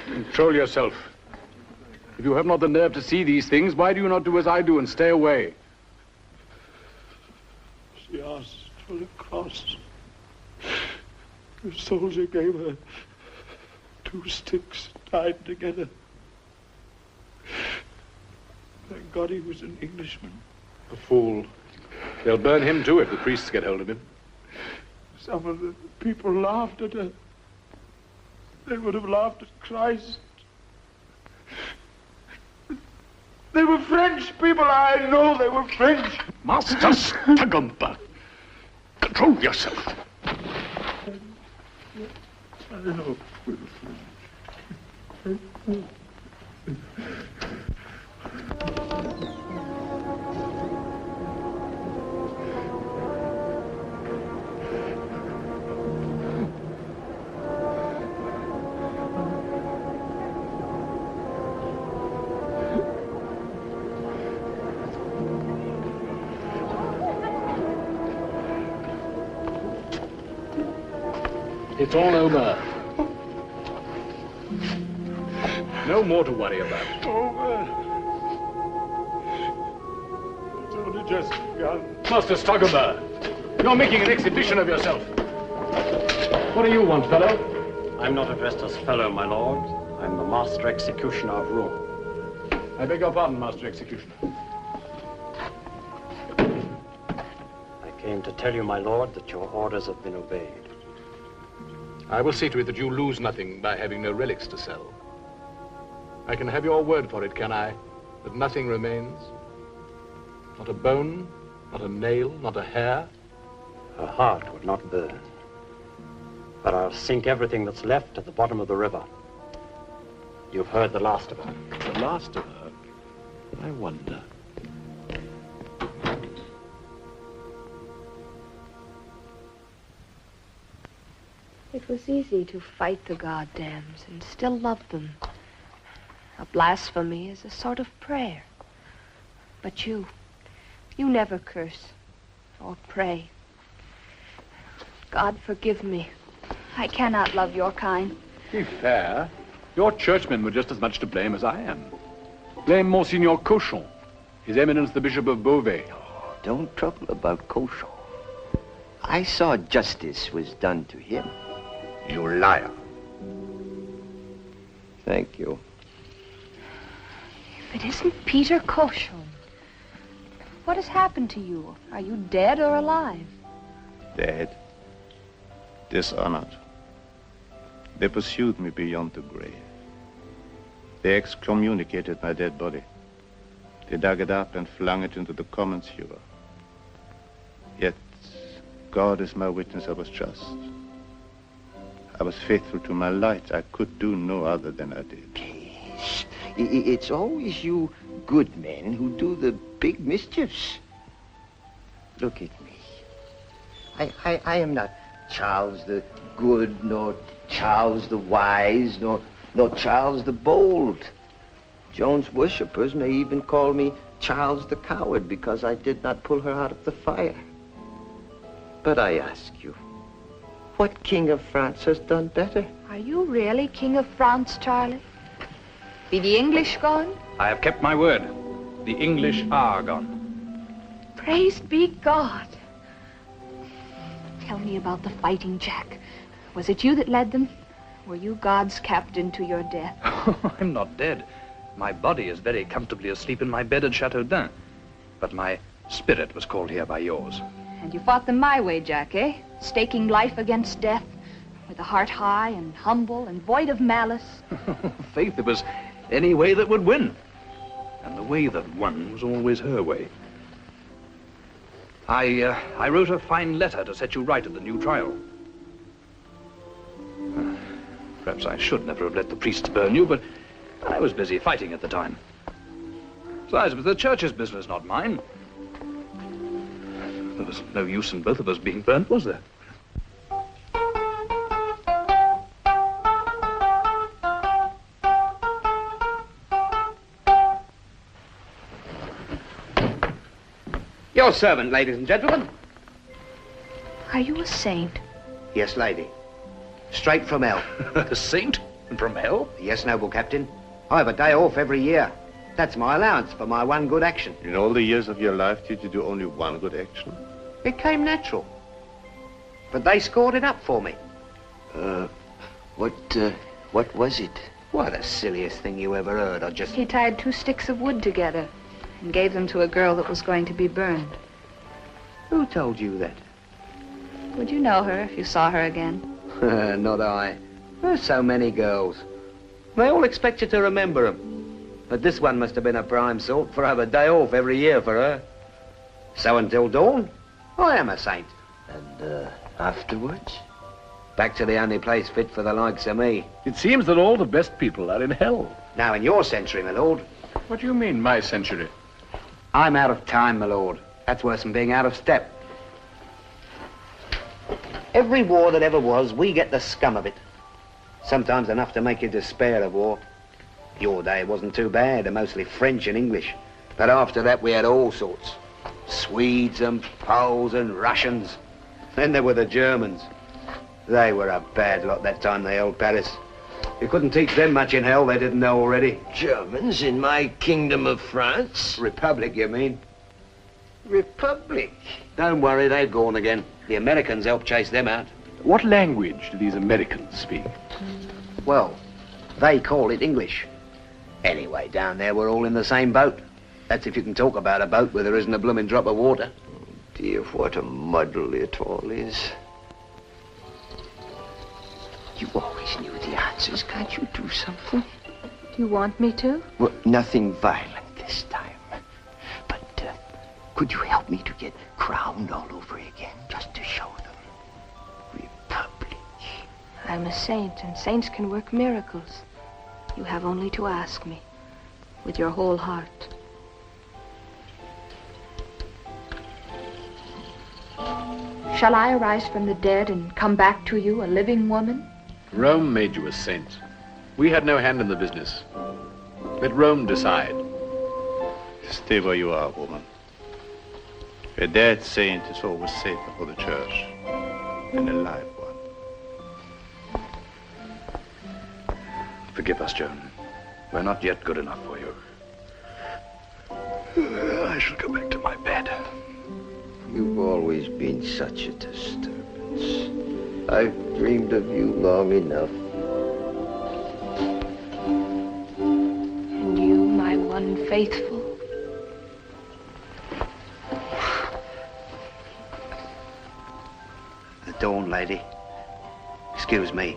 Control yourself. If you have not the nerve to see these things, why do you not do as I do and stay away? She asked for the cross. The soldier gave her 2 sticks tied together. Thank God he was an Englishman. A fool. They'll burn him too if the priests get hold of him. Some of the people laughed at her. They would have laughed at Christ. They were French people. I know they were French. Master Stagumper, control yourself. I know we were French. It's all over. No more to worry about. Over. It's only just begun. Master Stockenberg, you're making an exhibition of yourself. What do you want, fellow? I'm not addressed as fellow, my lord. I'm the Master Executioner of Rome. I beg your pardon, Master Executioner. I came to tell you, my lord, that your orders have been obeyed. I will see to it that you lose nothing by having no relics to sell. I can have your word for it, can I, that nothing remains? Not a bone, not a nail, not a hair? Her heart would not burn. But I'll sink everything that's left at the bottom of the river. You've heard the last of her. The last of her? I wonder. It was easy to fight the goddams and still love them. A blasphemy is a sort of prayer. But you never curse or pray. God forgive me. I cannot love your kind. Be fair. Your churchmen were just as much to blame as I am. Blame Monsignor Cochon, His Eminence the Bishop of Beauvais. Oh, don't trouble about Cochon. I saw justice was done to him. You liar. Thank you. If it isn't Peter Cochon, what has happened to you? Are you dead or alive? Dead. Dishonored. They pursued me beyond the grave. They excommunicated my dead body. They dug it up and flung it into the common sewer. Yet, God is my witness, I was just. I was faithful to my light. I could do no other than I did. Yes. It's always you good men who do the big mischiefs. Look at me. I am not Charles the Good, nor Charles the Wise, nor Charles the Bold. Joan's worshippers may even call me Charles the Coward because I did not pull her out of the fire. But I ask you, what king of France has done better? Are you really King of France, Charlie? Be the English gone? I have kept my word. The English are gone. Praised be God. Tell me about the fighting, Jack. Was it you that led them? Were you God's captain to your death? I'm not dead. My body is very comfortably asleep in my bed at Chateaudun. But my spirit was called here by yours. And you fought them my way, Jack, eh? Staking life against death, with a heart high and humble and void of malice. Faith, it was any way that would win. And the way that won was always her way. I wrote a fine letter to set you right at the new trial. Perhaps I should never have let the priests burn you, but I was busy fighting at the time. Besides, it was the church's business, not mine. There was no use in both of us being burnt, was there? Your servant, ladies and gentlemen. Are you a saint? Yes, lady. Straight from hell. A saint? From hell? Yes, noble captain. I have a day off every year. That's my allowance for my one good action. In all the years of your life, did you do only one good action? It came natural. But they scored it up for me. What was it? Why, the silliest thing you ever heard. I just... He tied 2 sticks of wood together and gave them to a girl that was going to be burned. Who told you that? Would you know her if you saw her again? Not I. There's so many girls. They all expect you to remember them. But this one must have been a prime sort, for I have a day off every year for her. So until dawn, I am a saint. And afterwards? Back to the only place fit for the likes of me. It seems that all the best people are in hell. Now, in your century, my lord. What do you mean, my century? I'm out of time, my lord. That's worse than being out of step. Every war that ever was, we get the scum of it. Sometimes enough to make you despair of war. Your day wasn't too bad, they're mostly French and English. But after that, we had all sorts. Swedes and Poles and Russians. Then there were the Germans. They were a bad lot that time they held Paris. You couldn't teach them much in hell they didn't know already. Germans in my kingdom of France? Republic, you mean? Republic? Don't worry, they've gone again. The Americans helped chase them out. What language do these Americans speak? Well, they call it English. Anyway, down there we're all in the same boat. That's if you can talk about a boat where there isn't a blooming drop of water. Dear, what a muddle it all is. You always knew the answers. Can't you do something? Do you want me to? Well, nothing violent this time. But could you help me to get crowned all over again, just to show them? Republic. I'm a saint, and saints can work miracles. You have only to ask me, with your whole heart. Shall I arise from the dead and come back to you, a living woman? Rome made you a saint. We had no hand in the business. Let Rome decide. Stay where you are, woman. A dead saint is always safer for the church than a live one. Forgive us, Joan. We're not yet good enough for you. I shall go back to my bed. You've always been such a disturbance. I've dreamed of you long enough. And you, my one faithful. The Dawn lady. Excuse me.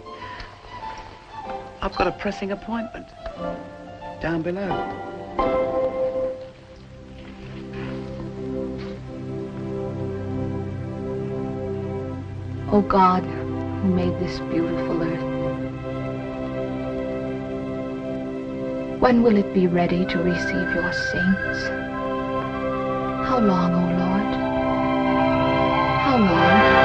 I've got a pressing appointment. Down below. O God, who made this beautiful earth, when will it be ready to receive your saints? How long, O Lord? How long?